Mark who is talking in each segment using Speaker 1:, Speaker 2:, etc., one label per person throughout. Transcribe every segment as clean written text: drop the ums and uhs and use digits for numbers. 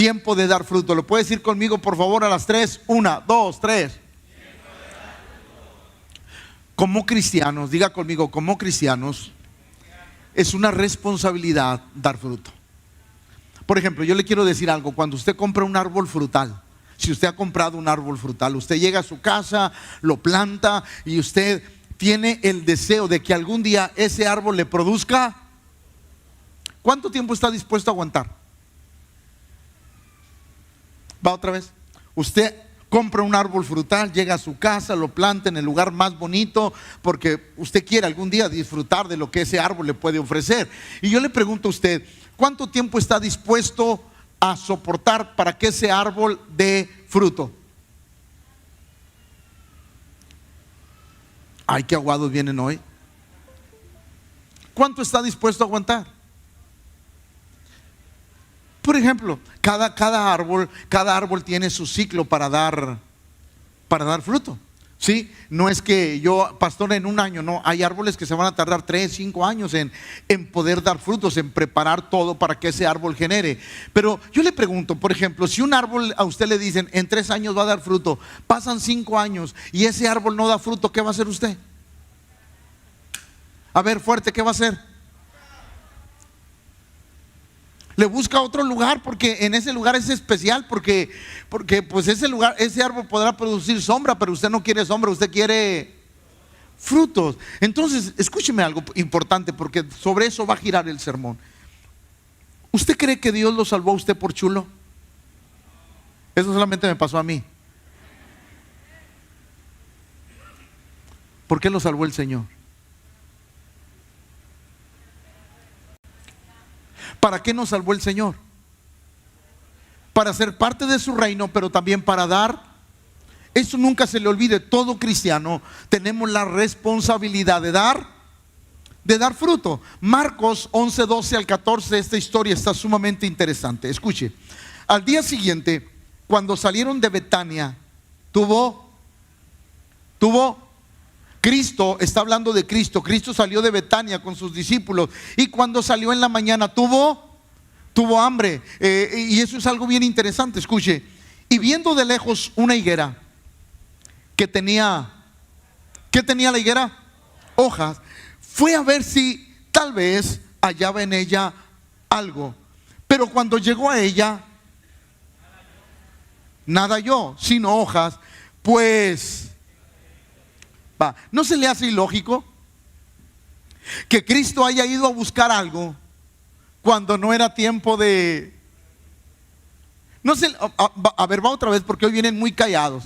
Speaker 1: Tiempo de dar fruto. ¿Lo puedes decir conmigo, por favor, a las 3? 1, 2, 3. Como cristianos, diga conmigo, como cristianos, es una responsabilidad dar fruto. Por ejemplo, yo le quiero decir algo. Cuando usted compra un árbol frutal, si usted ha comprado un árbol frutal, usted llega a su casa, lo planta y usted tiene el deseo de que algún día ese árbol le produzca. ¿Cuánto tiempo está dispuesto a aguantar? Va otra vez. Usted compra un árbol frutal, llega a su casa, lo planta en el lugar más bonito porque usted quiere algún día disfrutar de lo que ese árbol le puede ofrecer. Y yo le pregunto a usted, ¿cuánto tiempo está dispuesto a soportar para que ese árbol dé fruto? Ay, qué aguados vienen hoy. ¿Cuánto está dispuesto a aguantar? Por ejemplo, cada árbol tiene su ciclo para dar fruto. ¿Sí? No es que yo, pastor, en un año, no. Hay árboles que se van a tardar 3, 5 años en poder dar frutos, en preparar todo para que ese árbol genere. Pero yo le pregunto, por ejemplo, si un árbol a usted le dicen en 3 años va a dar fruto, pasan 5 años y ese árbol no da fruto, ¿qué va a hacer usted? A ver, fuerte, ¿qué va a hacer? Le busca otro lugar porque en ese lugar es especial, porque pues ese lugar, ese árbol podrá producir sombra, pero usted no quiere sombra, usted quiere frutos. Entonces, escúcheme algo importante, porque sobre eso va a girar el sermón. ¿Usted cree que Dios lo salvó a usted por chulo? Eso solamente me pasó a mí. ¿Por qué lo salvó el Señor? ¿Para qué nos salvó el Señor? Para ser parte de su reino, pero también para dar. Eso nunca se le olvide. Todo cristiano tenemos la responsabilidad de dar fruto. Marcos 11, 12 al 14, esta historia está sumamente interesante. Escuche. Al día siguiente, cuando salieron de Betania, tuvo Cristo, está hablando de Cristo. Cristo salió de Betania con sus discípulos y cuando salió en la mañana tuvo hambre. Y eso es algo bien interesante, escuche. Y viendo de lejos una higuera que tenía, ¿qué tenía la higuera? Hojas. Fue a ver si tal vez hallaba en ella algo. Pero cuando llegó a ella, nada halló, sino hojas. Pues ¿no se le hace ilógico que Cristo haya ido a buscar algo cuando no era tiempo de... No se, a ver, va otra vez porque hoy vienen muy callados.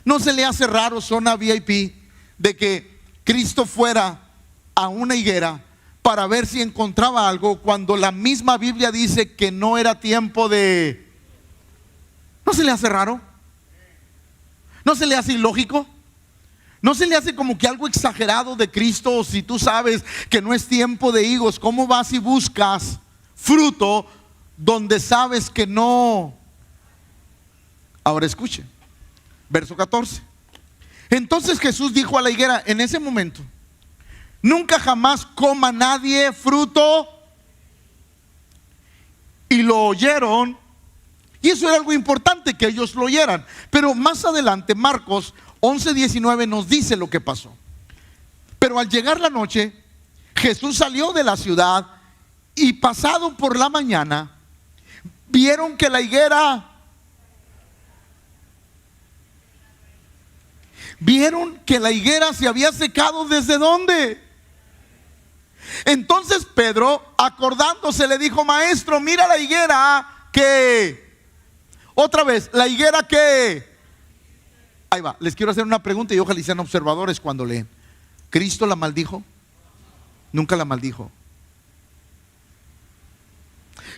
Speaker 1: ¿No se le hace raro, zona VIP, de que Cristo fuera a una higuera para ver si encontraba algo cuando la misma Biblia dice que no era tiempo de... ¿No se le hace raro? ¿No se le hace ilógico? ¿No se le hace como que algo exagerado de Cristo? Si tú sabes que no es tiempo de higos, ¿cómo vas y buscas fruto donde sabes que no? Ahora escuche, verso 14. Entonces Jesús dijo a la higuera en ese momento: nunca jamás coma nadie fruto. Y lo oyeron. Y eso era algo importante, que ellos lo oyeran. Pero más adelante, Marcos 11:19 nos dice lo que pasó. Pero al llegar la noche, Jesús salió de la ciudad y pasado por la mañana, vieron que la higuera se había secado. ¿Desde dónde? Entonces Pedro, acordándose, le dijo: maestro, mira la higuera que... Otra vez, la higuera que... Ahí va, les quiero hacer una pregunta y ojalá y sean observadores cuando leen. ¿Cristo la maldijo? Nunca la maldijo.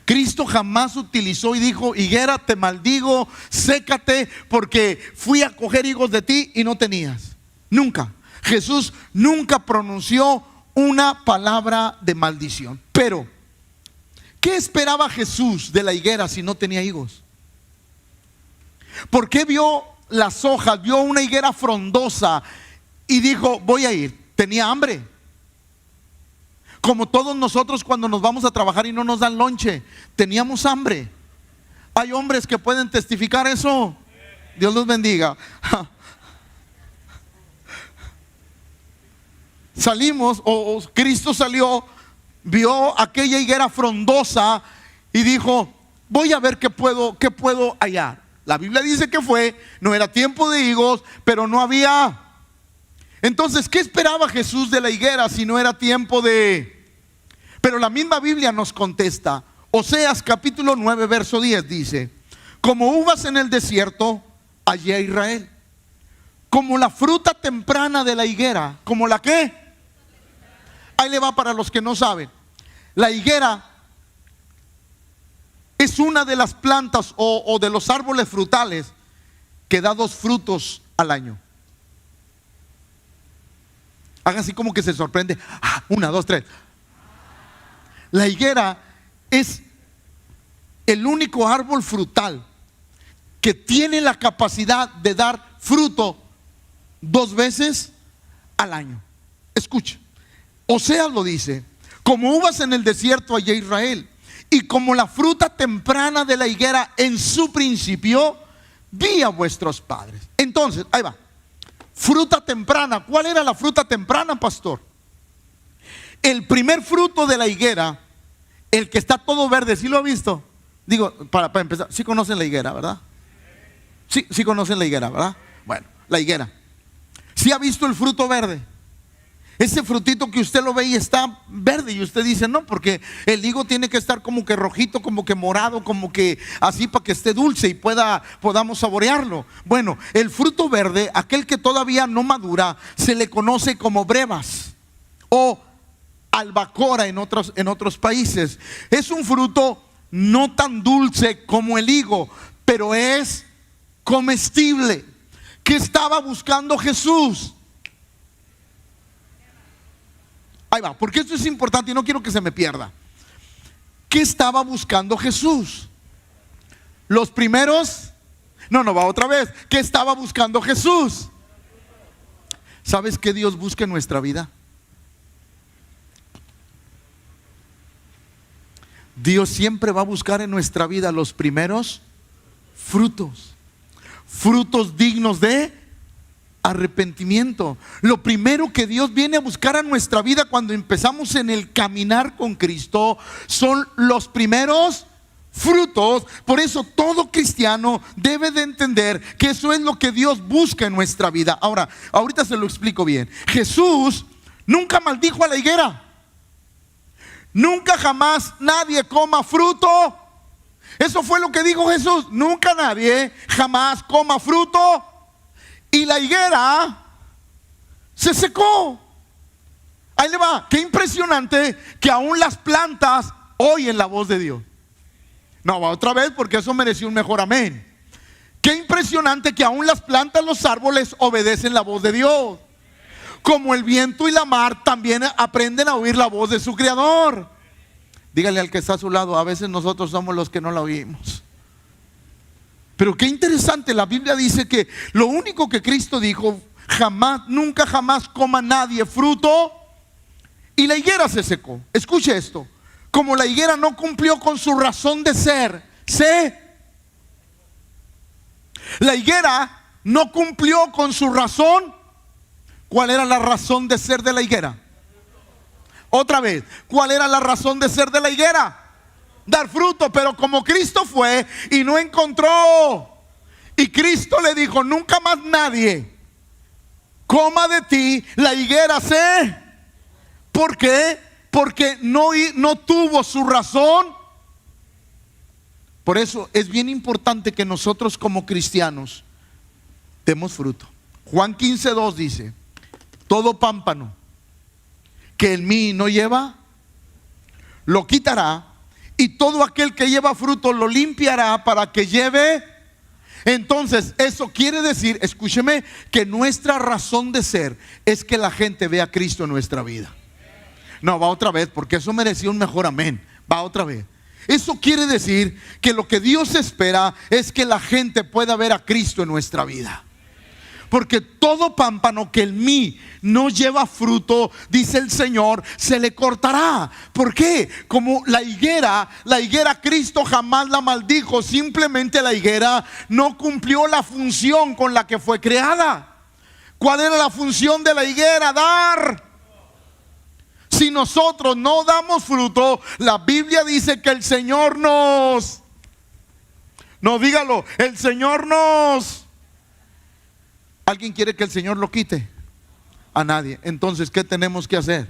Speaker 1: Cristo jamás utilizó y dijo: higuera, te maldigo, sécate porque fui a coger higos de ti y no tenías. Nunca. Jesús nunca pronunció una palabra de maldición. Pero ¿qué esperaba Jesús de la higuera si no tenía higos? ¿Por qué vio las hojas, vio una higuera frondosa y dijo: voy a ir? Tenía hambre. Como todos nosotros cuando nos vamos a trabajar y no nos dan lonche, teníamos hambre. Hay hombres que pueden testificar eso. Dios los bendiga. Salimos, o Cristo salió, vio aquella higuera frondosa y dijo: voy a ver qué puedo hallar. La Biblia dice que no era tiempo de higos, pero no había. Entonces, ¿qué esperaba Jesús de la higuera si no era tiempo de? Pero la misma Biblia nos contesta. Oseas capítulo 9 verso 10 dice: como uvas en el desierto, hallé a Israel. Como la fruta temprana de la higuera. ¿Como la qué? Ahí le va para los que no saben. La higuera es una de las plantas o de los árboles frutales que da 2 frutos al año. Haga así como que se sorprende. 1, 2, 3. La higuera es el único árbol frutal que tiene la capacidad de dar fruto 2 veces al año. Escucha, Oseas lo dice: como uvas en el desierto hallé a Israel, y como la fruta temprana de la higuera en su principio vi a vuestros padres. Entonces, ahí va. Fruta temprana. ¿Cuál era la fruta temprana, pastor? El primer fruto de la higuera, el que está todo verde. ¿Sí lo ha visto? Digo, para empezar, sí conocen la higuera, ¿verdad? Sí conocen la higuera, ¿verdad? Bueno, la higuera. ¿Sí ha visto el fruto verde? Ese frutito que usted lo ve y está verde, y usted dice: no, porque el higo tiene que estar como que rojito, como que morado, como que así, para que esté dulce y podamos saborearlo. Bueno, el fruto verde, aquel que todavía no madura, se le conoce como brevas o albacora en otros países. Es un fruto no tan dulce como el higo, pero es comestible. ¿Qué estaba buscando Jesús? Ahí va, porque esto es importante y no quiero que se me pierda. ¿Qué estaba buscando Jesús? Los primeros. No, va otra vez. ¿Qué estaba buscando Jesús? ¿Sabes qué Dios busca en nuestra vida? Dios siempre va a buscar en nuestra vida los primeros frutos. Frutos dignos de arrepentimiento. Lo primero que Dios viene a buscar a nuestra vida cuando empezamos en el caminar con Cristo son los primeros frutos. Por eso todo cristiano debe de entender que eso es lo que Dios busca en nuestra vida. Ahora, ahorita se lo explico bien. Jesús nunca maldijo a la higuera. Nunca jamás nadie coma fruto. Eso fue lo que dijo Jesús. Nunca nadie jamás coma fruto. Y la higuera se secó. Ahí le va. Qué impresionante que aún las plantas oyen la voz de Dios. No, va otra vez, porque eso mereció un mejor amén. Qué impresionante que aún las plantas, los árboles obedecen la voz de Dios. Como el viento y la mar también aprenden a oír la voz de su creador. Dígale al que está a su lado: a veces nosotros somos los que no la oímos. Pero qué interesante, la Biblia dice que lo único que Cristo dijo: jamás, nunca jamás coma nadie fruto. Y la higuera se secó. Escuche esto: como la higuera no cumplió con su razón de ser, la higuera no cumplió con su razón. ¿Cuál era la razón de ser de la higuera? Otra vez, ¿cuál era la razón de ser de la higuera? Dar fruto. Pero como Cristo fue y no encontró, y Cristo le dijo: nunca más nadie coma de ti, la higuera se. ¿Por qué? Porque no tuvo su razón. Por eso es bien importante que nosotros como cristianos demos fruto. Juan 15:2 dice: todo pámpano que en mí no lleva, lo quitará, y todo aquel que lleva fruto lo limpiará para que lleve. Entonces eso quiere decir, escúcheme, que nuestra razón de ser es que la gente vea a Cristo en nuestra vida. No, va otra vez, porque eso merecía un mejor amén. Va otra vez. Eso quiere decir que lo que Dios espera es que la gente pueda ver a Cristo en nuestra vida. Porque todo pámpano que en mí no lleva fruto, dice el Señor, se le cortará. ¿Por qué? Como la higuera Cristo jamás la maldijo. Simplemente la higuera no cumplió la función con la que fue creada. ¿Cuál era la función de la higuera? Dar. Si nosotros no damos fruto, la Biblia dice que el Señor no, dígalo, el Señor ¿alguien quiere que el Señor lo quite? A nadie. Entonces, ¿qué tenemos que hacer?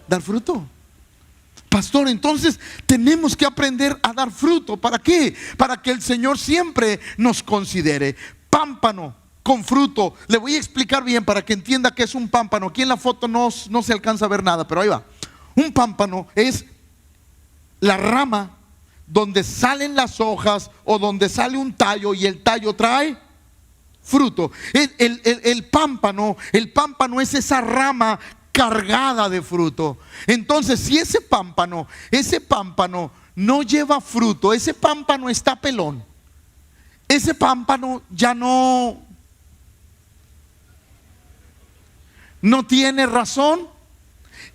Speaker 1: Dar fruto. Pastor, entonces tenemos que aprender a dar fruto. ¿Para qué? Para que el Señor siempre nos considere. Pámpano con fruto. Le voy a explicar bien para que entienda qué es un pámpano. Aquí en la foto no se alcanza a ver nada, pero ahí va. Un pámpano es la rama donde salen las hojas o donde sale un tallo y el tallo trae fruto. El pámpano es esa rama cargada de fruto. Entonces, si ese pámpano no lleva fruto, ese pámpano está pelón, ese pámpano ya no tiene razón.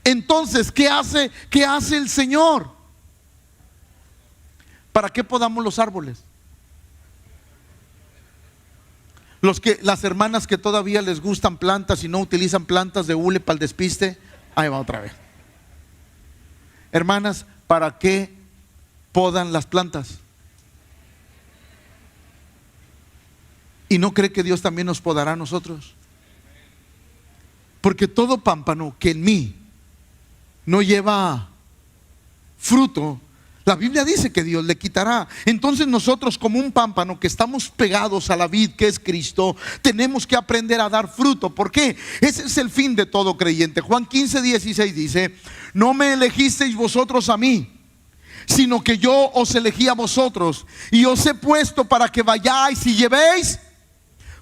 Speaker 1: Entonces, ¿qué hace el Señor? ¿Para qué podamos los árboles? Las hermanas que todavía les gustan plantas y no utilizan plantas de hule para el despiste, ahí va otra vez. Hermanas, ¿para qué podan las plantas? ¿Y no cree que Dios también nos podará a nosotros? Porque todo pámpano que en mí no lleva fruto, la Biblia dice que Dios le quitará. Entonces nosotros, como un pámpano que estamos pegados a la vid que es Cristo, tenemos que aprender a dar fruto. ¿Por qué? Ese es el fin de todo creyente. Juan 15:16 dice: no me elegisteis vosotros a mí, sino que yo os elegí a vosotros y os he puesto para que vayáis y llevéis.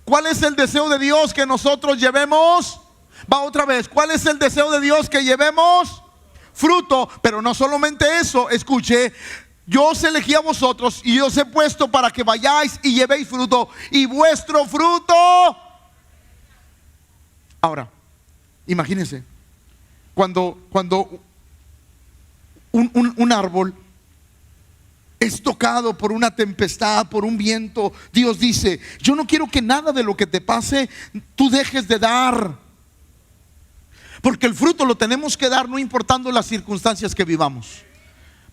Speaker 1: ¿Cuál es el deseo de Dios? Que nosotros llevemos. Va otra vez. ¿Cuál es el deseo de Dios? Que llevemos fruto. Pero no solamente eso, escuche: yo os elegí a vosotros y os he puesto para que vayáis y llevéis fruto, y vuestro fruto. Ahora, imagínense, cuando un árbol es tocado por una tempestad, por un viento, Dios dice: yo no quiero que nada de lo que te pase tú dejes de dar. Porque el fruto lo tenemos que dar no importando las circunstancias que vivamos.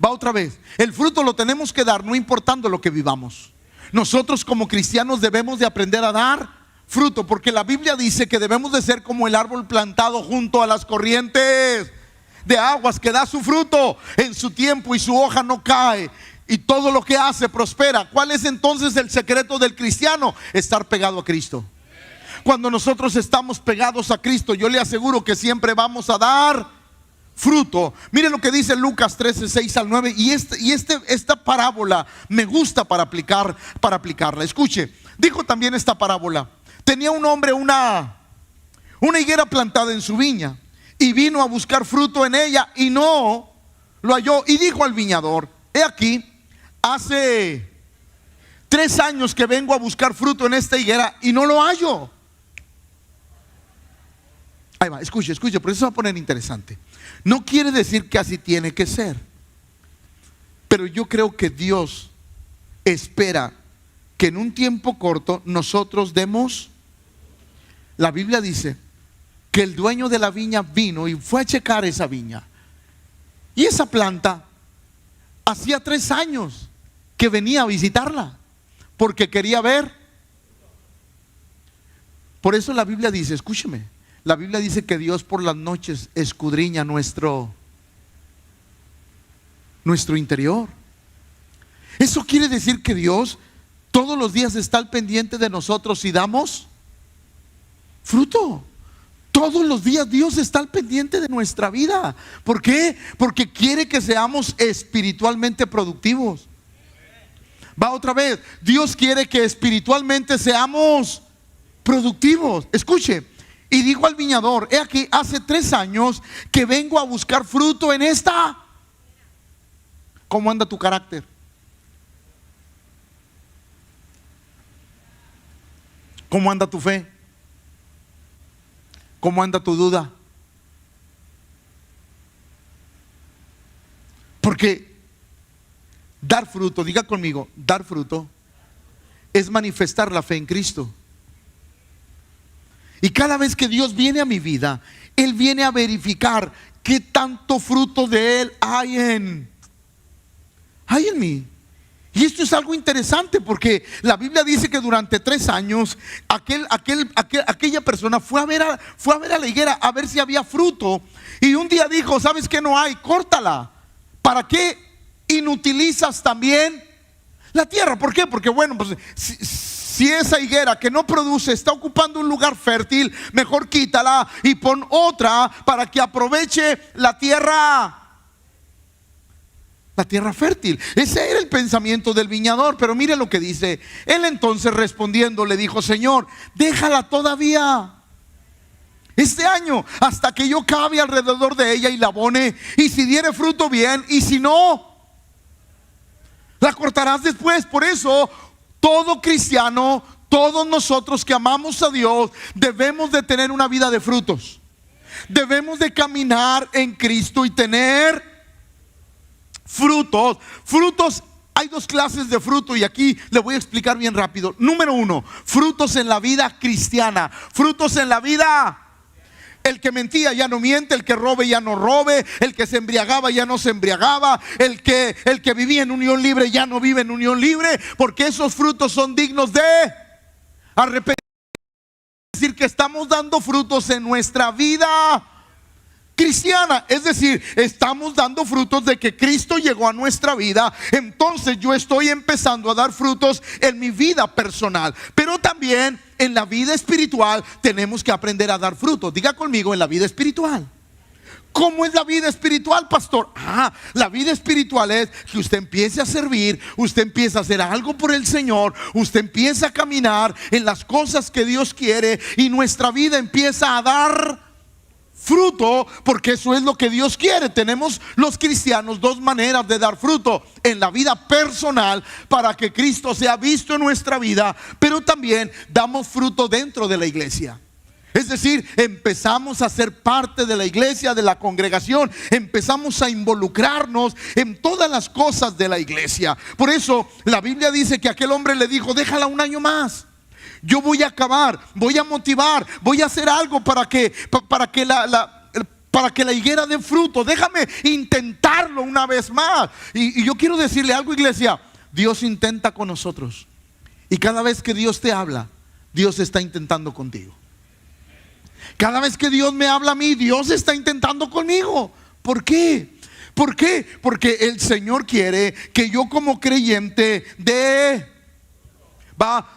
Speaker 1: Va otra vez. El fruto lo tenemos que dar no importando lo que vivamos. Nosotros como cristianos debemos de aprender a dar fruto, porque la Biblia dice que debemos de ser como el árbol plantado junto a las corrientes de aguas, que da su fruto en su tiempo y su hoja no cae, y todo lo que hace prospera. ¿Cuál es entonces el secreto del cristiano? Estar pegado a Cristo. Cuando nosotros estamos pegados a Cristo, yo le aseguro que siempre vamos a dar fruto. Mire lo que dice Lucas 13:6-9. Y esta parábola me gusta para aplicarla. Escuche, dijo también esta parábola: tenía un hombre una higuera plantada en su viña, y vino a buscar fruto en ella y no lo halló. Y dijo al viñador: he aquí, hace 3 años que vengo a buscar fruto en esta higuera y no lo hallo. Ahí va, escuche, por eso se va a poner interesante. No quiere decir que así tiene que ser, pero yo creo que Dios espera que en un tiempo corto nosotros demos. La Biblia dice que el dueño de la viña vino y fue a checar esa viña, y esa planta hacía 3 años que venía a visitarla, porque quería ver. Por eso la Biblia dice, escúcheme, la Biblia dice que Dios por las noches escudriña nuestro interior. Eso quiere decir que Dios todos los días está al pendiente de nosotros y damos fruto. Todos los días Dios está al pendiente de nuestra vida. ¿Por qué? Porque quiere que seamos espiritualmente productivos. Va otra vez. Dios quiere que espiritualmente seamos productivos. Escuche. Y dijo al viñador: he aquí, hace 3 años que vengo a buscar fruto en esta. ¿Cómo anda tu carácter? ¿Cómo anda tu fe? ¿Cómo anda tu duda? Porque dar fruto, diga conmigo, dar fruto es manifestar la fe en Cristo. Y cada vez que Dios viene a mi vida, Él viene a verificar qué tanto fruto de Él hay en mí. Y esto es algo interesante porque la Biblia dice que durante 3 años aquella persona fue a ver a la higuera a ver si había fruto. Y un día dijo: ¿sabes qué? No hay, córtala. ¿Para qué inutilizas también la tierra? ¿Por qué? Porque bueno, pues si esa higuera que no produce está ocupando un lugar fértil, mejor quítala y pon otra para que aproveche la tierra fértil. Ese era el pensamiento del viñador. Pero mire lo que dice. Él entonces respondiendo le dijo: Señor, déjala todavía este año, hasta que yo cabe alrededor de ella y la abone, y si diere fruto, bien, y si no, la cortarás después. Por eso todo cristiano, todos nosotros que amamos a Dios, debemos de tener una vida de frutos. Debemos de caminar en Cristo y tener frutos. Frutos, hay 2 clases de fruto y aquí le voy a explicar bien rápido. Número 1, frutos en la vida cristiana. Frutos en la vida. El que mentía ya no miente, el que robe ya no robe, el que se embriagaba ya no se embriagaba, el que vivía en unión libre ya no vive en unión libre, porque esos frutos son dignos de arrepentimiento. Es decir, que estamos dando frutos en nuestra vida cristiana, es decir, estamos dando frutos de que Cristo llegó a nuestra vida. Entonces yo estoy empezando a dar frutos en mi vida personal, pero también en la vida espiritual tenemos que aprender a dar frutos. Diga conmigo, en la vida espiritual. ¿Cómo es la vida espiritual, pastor? La vida espiritual es que usted empiece a servir, usted empieza a hacer algo por el Señor, usted empieza a caminar en las cosas que Dios quiere y nuestra vida empieza a dar fruto, porque eso es lo que Dios quiere. Tenemos los cristianos 2 maneras de dar fruto: en la vida personal, para que Cristo sea visto en nuestra vida, pero también damos fruto dentro de la iglesia. Es decir, empezamos a ser parte de la iglesia, de la congregación, empezamos a involucrarnos en todas las cosas de la iglesia. Por eso la Biblia dice que aquel hombre le dijo: déjala un año más. Yo voy a acabar, voy a motivar, voy a hacer algo para que la higuera dé fruto. Déjame intentarlo una vez más. Y yo quiero decirle algo, iglesia. Dios intenta con nosotros. Y cada vez que Dios te habla, Dios está intentando contigo. Cada vez que Dios me habla a mí, Dios está intentando conmigo. ¿Por qué? ¿Por qué? Porque el Señor quiere que yo como creyente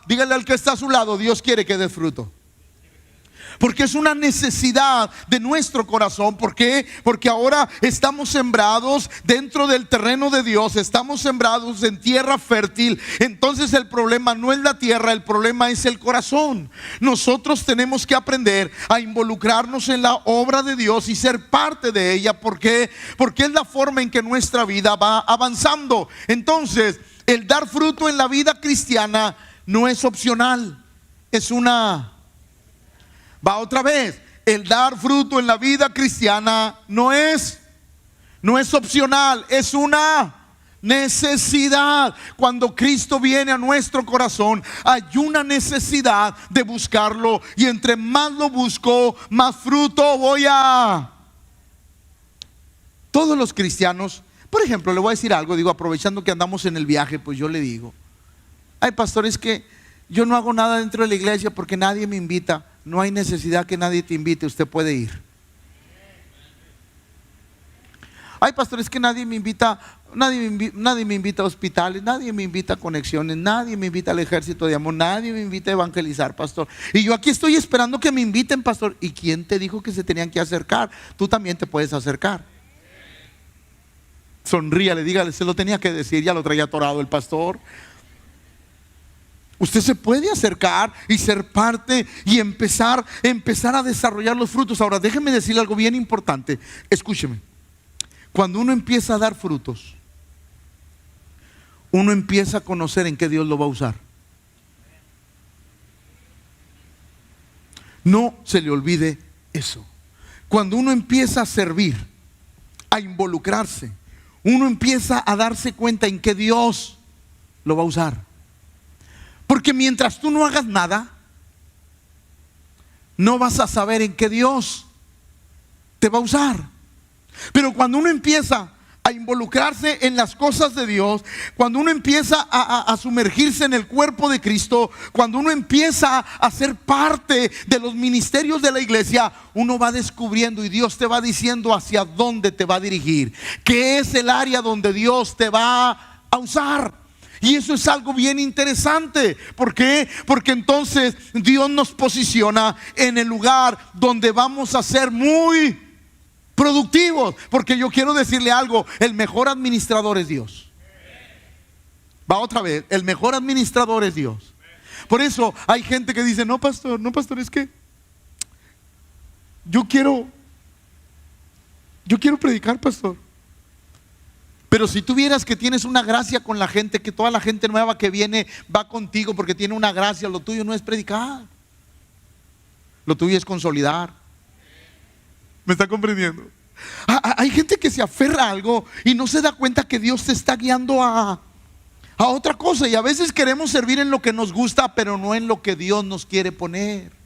Speaker 1: dígale al que está a su lado: Dios quiere que dé fruto. Porque es una necesidad de nuestro corazón. ¿Por qué? Porque ahora estamos sembrados dentro del terreno de Dios, estamos sembrados en tierra fértil. Entonces el problema no es la tierra, el problema es el corazón. Nosotros tenemos que aprender a involucrarnos en la obra de Dios y ser parte de ella. ¿Por qué? Porque es la forma en que nuestra vida va avanzando. Entonces el dar fruto en la vida cristiana no es opcional, es una... Va otra vez. El dar fruto en la vida cristiana no es opcional, es una necesidad. Cuando Cristo viene a nuestro corazón, hay una necesidad de buscarlo, y entre más lo busco, más fruto voy a... Todos los cristianos, por ejemplo, le voy a decir algo, aprovechando que andamos en el viaje, pues yo le digo: hay pastores que yo no hago nada dentro de la iglesia porque nadie me invita. No hay necesidad que nadie te invite, usted puede ir. Hay pastores que nadie me invita a hospitales, nadie me invita a conexiones, nadie me invita al ejército de amor, nadie me invita a evangelizar, pastor. Y yo aquí estoy esperando que me inviten, pastor. ¿Y quién te dijo que se tenían que acercar? Tú también te puedes acercar. Sonríale, dígale: se lo tenía que decir, ya lo traía atorado el pastor. Usted se puede acercar y ser parte y empezar a desarrollar los frutos. Ahora déjeme decirle algo bien importante. Escúcheme. Cuando uno empieza a dar frutos, uno empieza a conocer en qué Dios lo va a usar. No se le olvide eso. Cuando uno empieza a servir, a involucrarse, uno empieza a darse cuenta en que Dios lo va a usar. Porque mientras tú no hagas nada, no vas a saber en qué Dios te va a usar. Pero cuando uno empieza a involucrarse en las cosas de Dios, cuando uno empieza a sumergirse en el cuerpo de Cristo, cuando uno empieza a ser parte de los ministerios de la iglesia, uno va descubriendo y Dios te va diciendo hacia dónde te va a dirigir, qué es el área donde Dios te va a usar. Y eso es algo bien interesante. ¿Por qué? Porque entonces Dios nos posiciona en el lugar donde vamos a ser muy productivos. Porque yo quiero decirle algo: el mejor administrador es Dios. Va otra vez, el mejor administrador es Dios. Por eso hay gente que dice: no pastor, es que yo quiero predicar, pastor. Pero si tú vieras que tienes una gracia con la gente, que toda la gente nueva que viene va contigo porque tiene una gracia, lo tuyo no es predicar, lo tuyo es consolidar. ¿Me está comprendiendo? Hay gente que se aferra a algo y no se da cuenta que Dios te está guiando a otra cosa. Y a veces queremos servir en lo que nos gusta, pero no en lo que Dios nos quiere poner.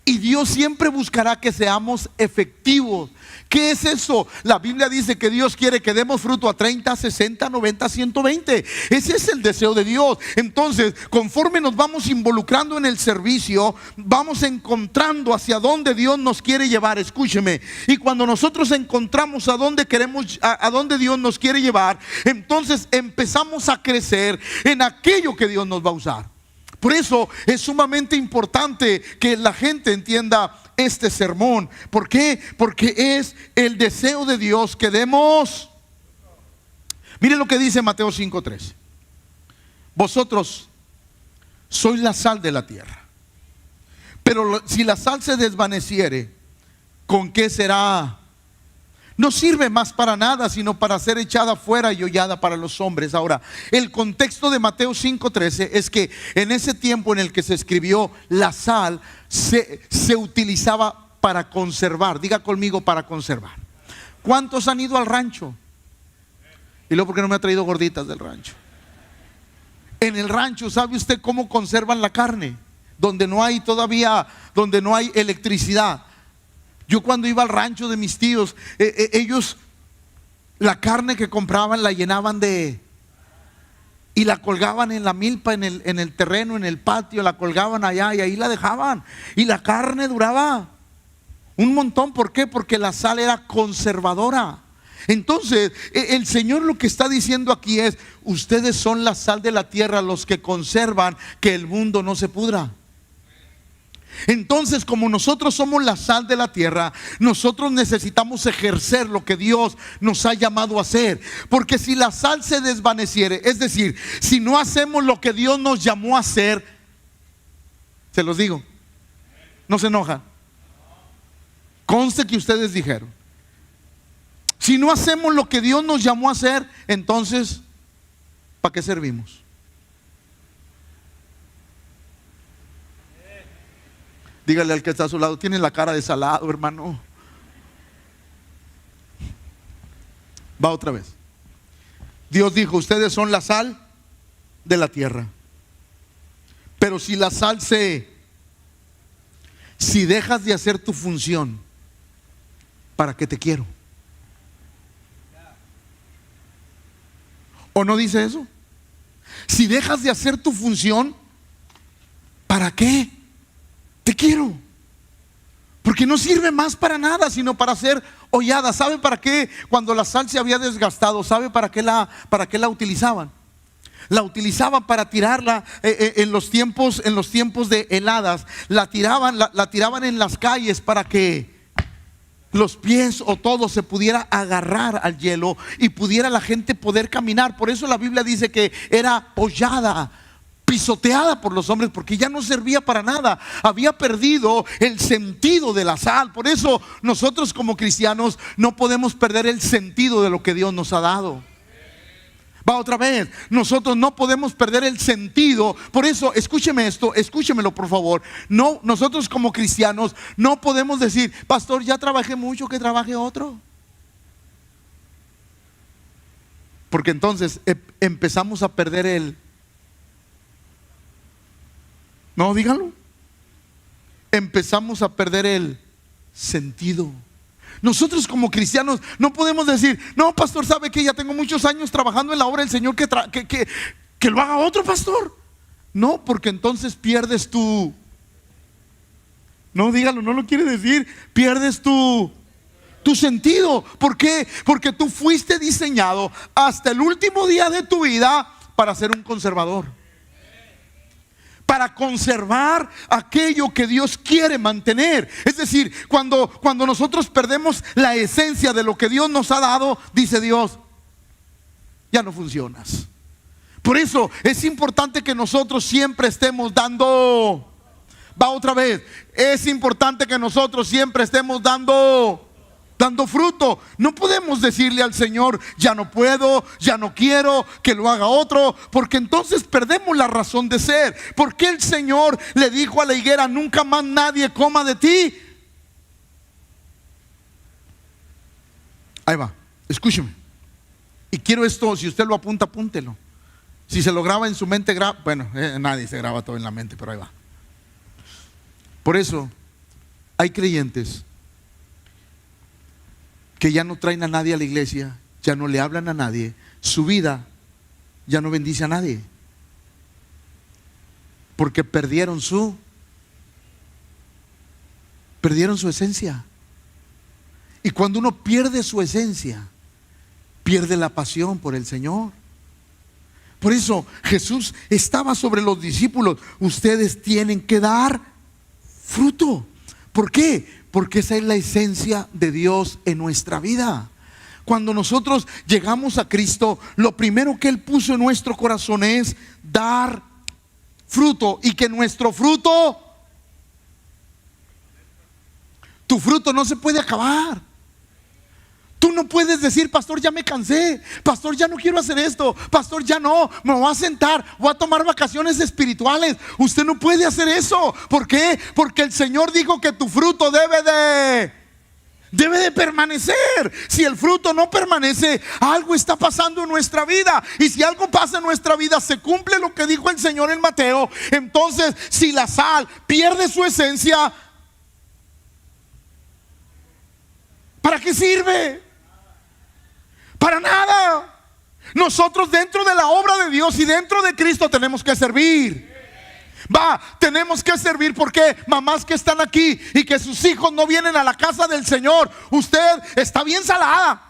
Speaker 1: Y Dios siempre buscará que seamos efectivos. ¿Qué es eso? La Biblia dice que Dios quiere que demos fruto a 30, 60, 90, 120. Ese es el deseo de Dios. Entonces, conforme nos vamos involucrando en el servicio, vamos encontrando hacia dónde Dios nos quiere llevar. Escúcheme. Y cuando nosotros encontramos a dónde Dios nos quiere llevar, entonces empezamos a crecer en aquello que Dios nos va a usar. Por eso es sumamente importante que la gente entienda este sermón. ¿Por qué? Porque es el deseo de Dios que demos. Miren lo que dice Mateo 5:13. Vosotros sois la sal de la tierra. Pero si la sal se desvaneciere, ¿con qué será? No sirve más para nada, sino para ser echada fuera y hollada para los hombres. Ahora, el contexto de Mateo 5:13 es que en ese tiempo en el que se escribió, la sal se utilizaba para conservar. Diga conmigo, para conservar. ¿Cuántos han ido al rancho? Y luego, ¿por qué no me ha traído gorditas del rancho? En el rancho, ¿sabe usted cómo conservan la carne? Donde no hay electricidad. Yo cuando iba al rancho de mis tíos, ellos la carne que compraban la llenaban y la colgaban en la milpa, en el terreno, en el patio, la colgaban allá y ahí la dejaban. Y la carne duraba un montón. ¿Por qué? Porque la sal era conservadora. Entonces el Señor lo que está diciendo aquí es: ustedes son la sal de la tierra, los que conservan que el mundo no se pudra. Entonces, como nosotros somos la sal de la tierra, nosotros necesitamos ejercer lo que Dios nos ha llamado a hacer. Porque si la sal se desvaneciere, es decir, si no hacemos lo que Dios nos llamó a hacer, se los digo, no se enojan, conste que ustedes dijeron, si no hacemos lo que Dios nos llamó a hacer, entonces ¿para qué servimos? Dígale al que está a su lado: tiene la cara de salado, hermano. Va otra vez. Dios dijo: ustedes son la sal de la tierra. Pero si la sal si dejas de hacer tu función, ¿para qué te quiero? ¿O no dice eso? Si dejas de hacer tu función, ¿para qué te quiero? Porque no sirve más para nada, sino para ser hollada. ¿Sabe para qué? Cuando la sal se había desgastado, ¿sabe para qué la utilizaban? La utilizaban para tirarla en los tiempos de heladas. La tiraban en las calles para que los pies o todo se pudiera agarrar al hielo y pudiera la gente poder caminar. Por eso la Biblia dice que era hollada, pisoteada por los hombres, porque ya no servía para nada. Había perdido el sentido de la sal. Por eso nosotros como cristianos no podemos perder el sentido de lo que Dios nos ha dado. Va otra vez, nosotros no podemos perder el sentido. Por eso, escúcheme esto, escúchemelo por favor. No, nosotros como cristianos no podemos decir, pastor, ya trabajé mucho, que trabaje otro. Porque entonces empezamos a perder el... No, díganlo. Empezamos a perder el sentido. Nosotros como cristianos no podemos decir, no, pastor, ¿sabe que ya tengo muchos años trabajando en la obra del Señor, que lo haga otro pastor? No, porque entonces pierdes tu... No, dígalo, no lo quiere decir. Pierdes tu sentido. ¿Por qué? Porque tú fuiste diseñado hasta el último día de tu vida para ser un conservador, para conservar aquello que Dios quiere mantener. Es decir, cuando nosotros perdemos la esencia de lo que Dios nos ha dado, dice Dios, ya no funcionas. Por eso es importante que nosotros siempre estemos dando... Va otra vez, es importante que nosotros siempre estemos dando fruto. No podemos decirle al Señor, ya no puedo, ya no quiero que lo haga otro, porque entonces perdemos la razón de ser. ¿Por qué el Señor le dijo a la higuera, nunca más nadie coma de ti? Ahí va, escúcheme. Y quiero esto, si usted lo apunta, apúntelo. Si se lo graba en su mente, bueno, nadie se graba todo en la mente, pero ahí va. Por eso hay creyentes que ya no traen a nadie a la iglesia, ya no le hablan a nadie, su vida ya no bendice a nadie, porque perdieron su esencia. Y cuando uno pierde su esencia, pierde la pasión por el Señor. Por eso Jesús estaba sobre los discípulos: ustedes tienen que dar fruto. ¿Por qué? Porque esa es la esencia de Dios en nuestra vida. Cuando nosotros llegamos a Cristo, lo primero que Él puso en nuestro corazón es dar fruto. Y que nuestro fruto, tu fruto no se puede acabar. Tú no puedes decir, pastor, ya me cansé, pastor, ya no quiero hacer esto, pastor, ya no, me voy a sentar, voy a tomar vacaciones espirituales. Usted no puede hacer eso. ¿Por qué? Porque el Señor dijo que tu fruto debe de permanecer. Si el fruto no permanece, algo está pasando en nuestra vida. Y si algo pasa en nuestra vida, se cumple lo que dijo el Señor en Mateo. Entonces, si la sal pierde su esencia, ¿para qué sirve? Para nada. Nosotros dentro de la obra de Dios y dentro de Cristo tenemos que servir. Tenemos que servir. Porque mamás que están aquí y que sus hijos no vienen a la casa del Señor, usted está bien salada.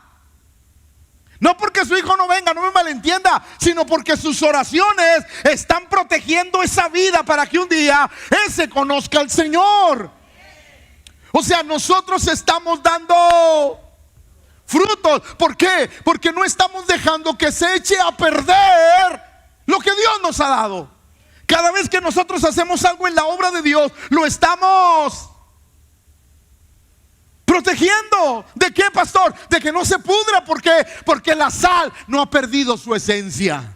Speaker 1: No porque su hijo no venga, no me malentienda, sino porque sus oraciones están protegiendo esa vida para que un día él se conozca al Señor. O sea, nosotros estamos dando frutos. ¿Por qué? Porque no estamos dejando que se eche a perder lo que Dios nos ha dado. Cada vez que nosotros hacemos algo en la obra de Dios, lo estamos protegiendo. ¿De qué, pastor? De que no se pudra. ¿Por qué? Porque la sal no ha perdido su esencia.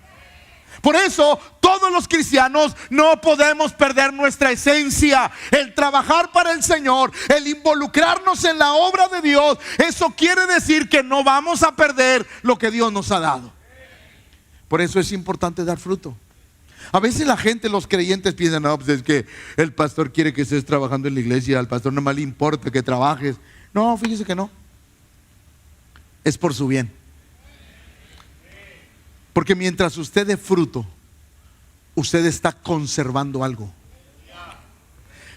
Speaker 1: Por eso todos los cristianos no podemos perder nuestra esencia. El trabajar para el Señor, el involucrarnos en la obra de Dios, eso quiere decir que no vamos a perder lo que Dios nos ha dado. Por eso es importante dar fruto. A veces la gente, los creyentes piensan, no, pues es que el pastor quiere que estés trabajando en la iglesia, al pastor no más le importa que trabajes. No, fíjese que no. Es por su bien. Porque mientras usted dé fruto, usted está conservando algo.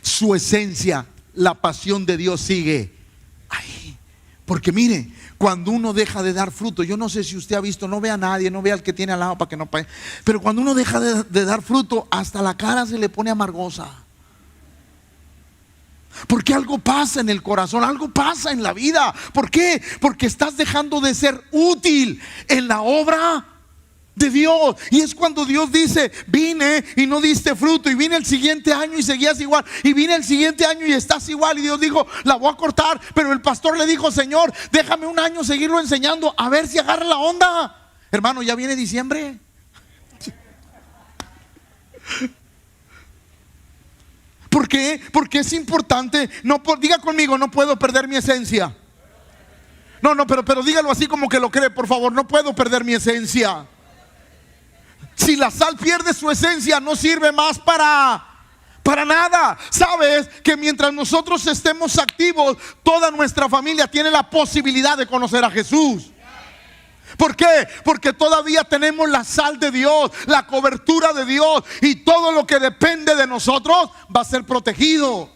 Speaker 1: Su esencia, la pasión de Dios sigue ahí. Porque mire, cuando uno deja de dar fruto, yo no sé si usted ha visto, no ve a nadie, no ve al que tiene al lado para que no pague, pero cuando uno deja de dar fruto, hasta la cara se le pone amargosa. Porque algo pasa en el corazón, algo pasa en la vida. ¿Por qué? Porque estás dejando de ser útil en la obra de Dios. Y es cuando Dios dice, vine y no diste fruto, y vine el siguiente año y seguías igual, y vine el siguiente año y estás igual. Y Dios dijo, la voy a cortar. Pero el pastor le dijo, Señor, déjame un año seguirlo enseñando, a ver si agarra la onda. Hermano, ya viene diciembre. ¿Por qué? Porque es importante. Diga conmigo, no puedo perder mi esencia. No, pero dígalo así como que lo cree, por favor. No puedo perder mi esencia. Si la sal pierde su esencia, no sirve más para nada. Sabes que mientras nosotros estemos activos, toda nuestra familia tiene la posibilidad de conocer a Jesús. ¿Por qué? Porque todavía tenemos la sal de Dios, la cobertura de Dios, y todo lo que depende de nosotros va a ser protegido.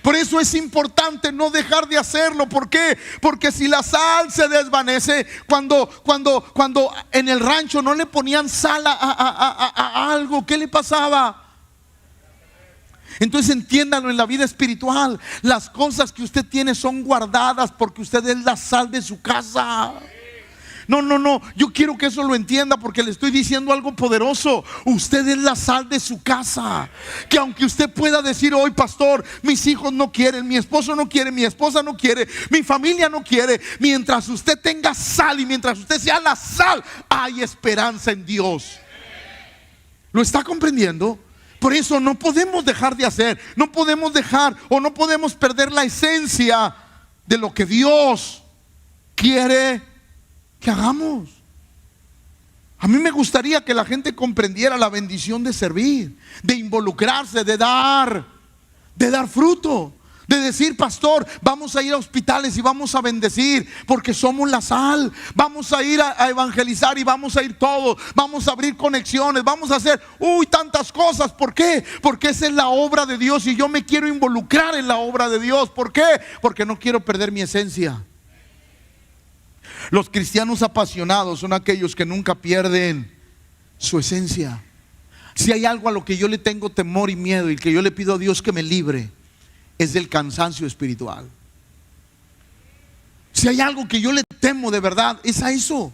Speaker 1: Por eso es importante no dejar de hacerlo. ¿Por qué? Porque si la sal se desvanece, cuando en el rancho no le ponían sal a algo, ¿qué le pasaba? Entonces entiéndalo, en la vida espiritual, las cosas que usted tiene son guardadas porque usted es la sal de su casa. No, yo quiero que eso lo entienda, porque le estoy diciendo algo poderoso. Usted es la sal de su casa. Que aunque usted pueda decir hoy, pastor, mis hijos no quieren, mi esposo no quiere, mi esposa no quiere, mi familia no quiere, mientras usted tenga sal y mientras usted sea la sal, hay esperanza en Dios. ¿Lo está comprendiendo? Por eso no podemos dejar de hacer, no podemos dejar o no podemos perder la esencia de lo que Dios quiere que hagamos. A mí me gustaría que la gente comprendiera la bendición de servir, de involucrarse, de dar fruto, de decir, pastor, vamos a ir a hospitales y vamos a bendecir porque somos la sal. Vamos a ir a evangelizar y vamos a ir todos. Vamos a abrir conexiones, vamos a hacer tantas cosas. ¿Por qué? Porque esa es la obra de Dios y yo me quiero involucrar en la obra de Dios. ¿Por qué? Porque no quiero perder mi esencia. Los cristianos apasionados son aquellos que nunca pierden su esencia. Si hay algo a lo que yo le tengo temor y miedo y que yo le pido a Dios que me libre, es del cansancio espiritual. Si hay algo que yo le temo de verdad, es a eso.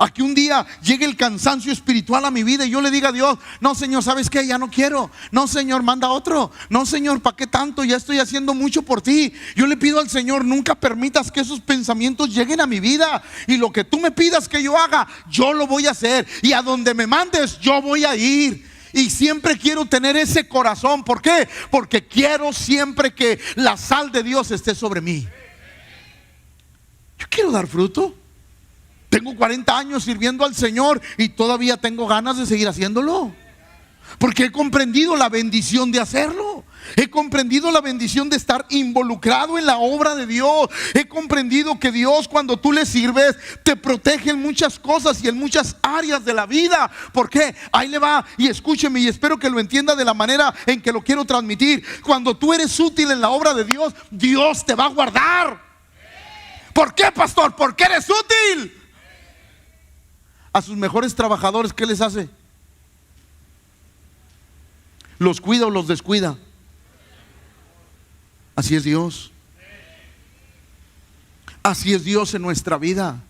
Speaker 1: A que un día llegue el cansancio espiritual a mi vida y yo le diga a Dios, no, Señor, ¿sabes qué? Ya no quiero. No, Señor, manda otro. No, Señor, ¿para qué tanto? Ya estoy haciendo mucho por ti. Yo le pido al Señor, nunca permitas que esos pensamientos lleguen a mi vida. Y lo que tú me pidas que yo haga, yo lo voy a hacer. Y a donde me mandes, yo voy a ir. Y siempre quiero tener ese corazón. ¿Por qué? Porque quiero siempre que la sal de Dios esté sobre mí. Yo quiero dar fruto. Tengo 40 años sirviendo al Señor y todavía tengo ganas de seguir haciéndolo. Porque he comprendido la bendición de hacerlo. He comprendido la bendición de estar involucrado en la obra de Dios. He comprendido que Dios, cuando tú le sirves, te protege en muchas cosas y en muchas áreas de la vida. ¿Por qué? Ahí le va, y escúcheme, y espero que lo entienda de la manera en que lo quiero transmitir. Cuando tú eres útil en la obra de Dios, Dios te va a guardar. ¿Por qué, pastor? Porque eres útil. A sus mejores trabajadores, ¿qué les hace? ¿Los cuida o los descuida? Así es Dios. Así es Dios en nuestra vida.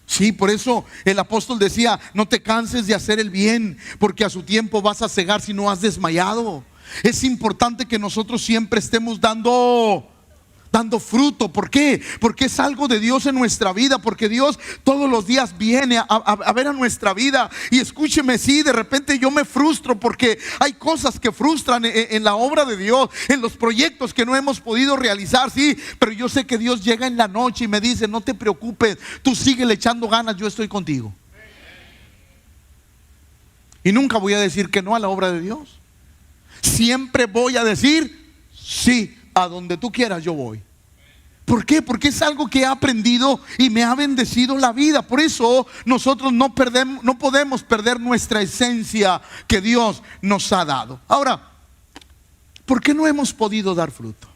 Speaker 1: Sí, por eso el apóstol decía, no te canses de hacer el bien, porque a su tiempo vas a cegar si no has desmayado. Es importante que nosotros siempre estemos dando fruto. ¿Por qué? Porque es algo de Dios en nuestra vida. Porque Dios todos los días viene a ver a nuestra vida. Y escúcheme, sí, de repente yo me frustro porque hay cosas que frustran en la obra de Dios, en los proyectos que no hemos podido realizar, sí. Pero yo sé que Dios llega en la noche y me dice, no te preocupes, tú sigue le echando ganas, yo estoy contigo. Y nunca voy a decir que no a la obra de Dios. Siempre voy a decir sí. A donde tú quieras yo voy. ¿Por qué? Porque es algo que he aprendido y me ha bendecido la vida. Por eso nosotros no podemos perder nuestra esencia que Dios nos ha dado. Ahora, ¿por qué no hemos podido dar fruto?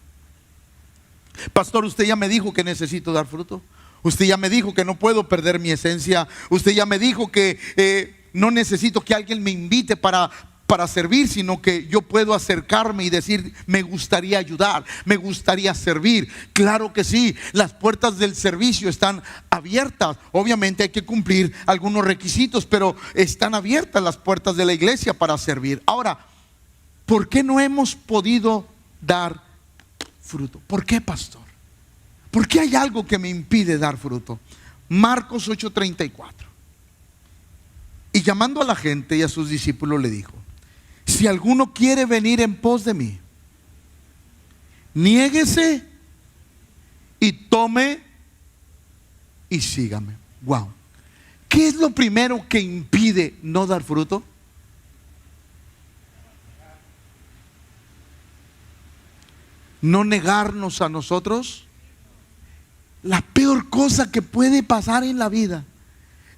Speaker 1: Pastor, usted ya me dijo que necesito dar fruto. Usted ya me dijo que no puedo perder mi esencia. Usted ya me dijo que no necesito que alguien me invite para servir, sino que yo puedo acercarme y decir, me gustaría ayudar, me gustaría servir. Claro que sí, las puertas del servicio están abiertas. Obviamente hay que cumplir algunos requisitos, pero están abiertas las puertas de la iglesia para servir. Ahora, ¿por qué no hemos podido dar fruto? ¿Por qué, pastor? ¿Por qué hay algo que me impide dar fruto? Marcos 8:34. Y llamando a la gente y a sus discípulos le dijo: si alguno quiere venir en pos de mí, niéguese y tome y sígame. Wow. ¿Qué es lo primero que impide no dar fruto? No negarnos a nosotros. La peor cosa que puede pasar en la vida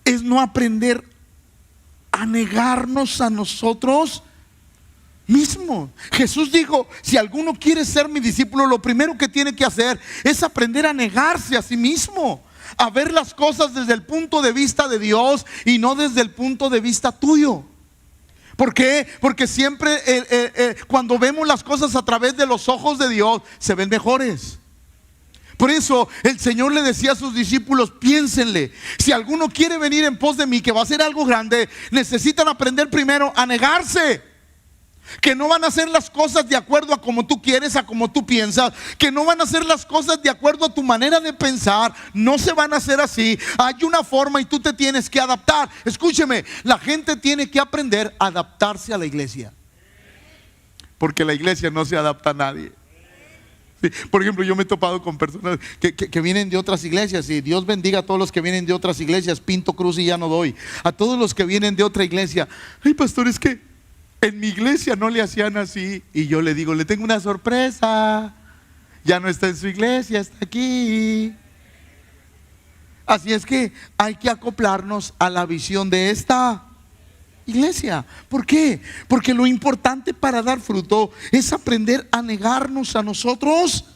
Speaker 1: es no aprender a negarnos a nosotros mismos. Jesús dijo: si alguno quiere ser mi discípulo, lo primero que tiene que hacer es aprender a negarse a sí mismo, a ver las cosas desde el punto de vista de Dios y no desde el punto de vista tuyo. ¿Por qué? Porque siempre cuando vemos las cosas a través de los ojos de Dios, se ven mejores. Por eso el Señor le decía a sus discípulos: piénsenle, si alguno quiere venir en pos de mí, que va a ser algo grande, necesitan aprender primero a negarse. Que no van a hacer las cosas de acuerdo a como tú quieres, a como tú piensas. Que no van a hacer las cosas de acuerdo a tu manera de pensar. No se van a hacer así. Hay una forma y tú te tienes que adaptar. Escúcheme, la gente tiene que aprender a adaptarse a la iglesia, porque la iglesia no se adapta a nadie. Sí, por ejemplo, yo me he topado con personas que vienen de otras iglesias, y Dios bendiga a todos los que vienen de otras iglesias. Pinto cruz y ya no doy. A todos los que vienen de otra iglesia: ay, pastor, es que en mi iglesia no le hacían así. Y yo le digo: le tengo una sorpresa, ya no está en su iglesia, está aquí. Así es que hay que acoplarnos a la visión de esta iglesia. ¿Por qué? Porque lo importante para dar fruto es aprender a negarnos a nosotros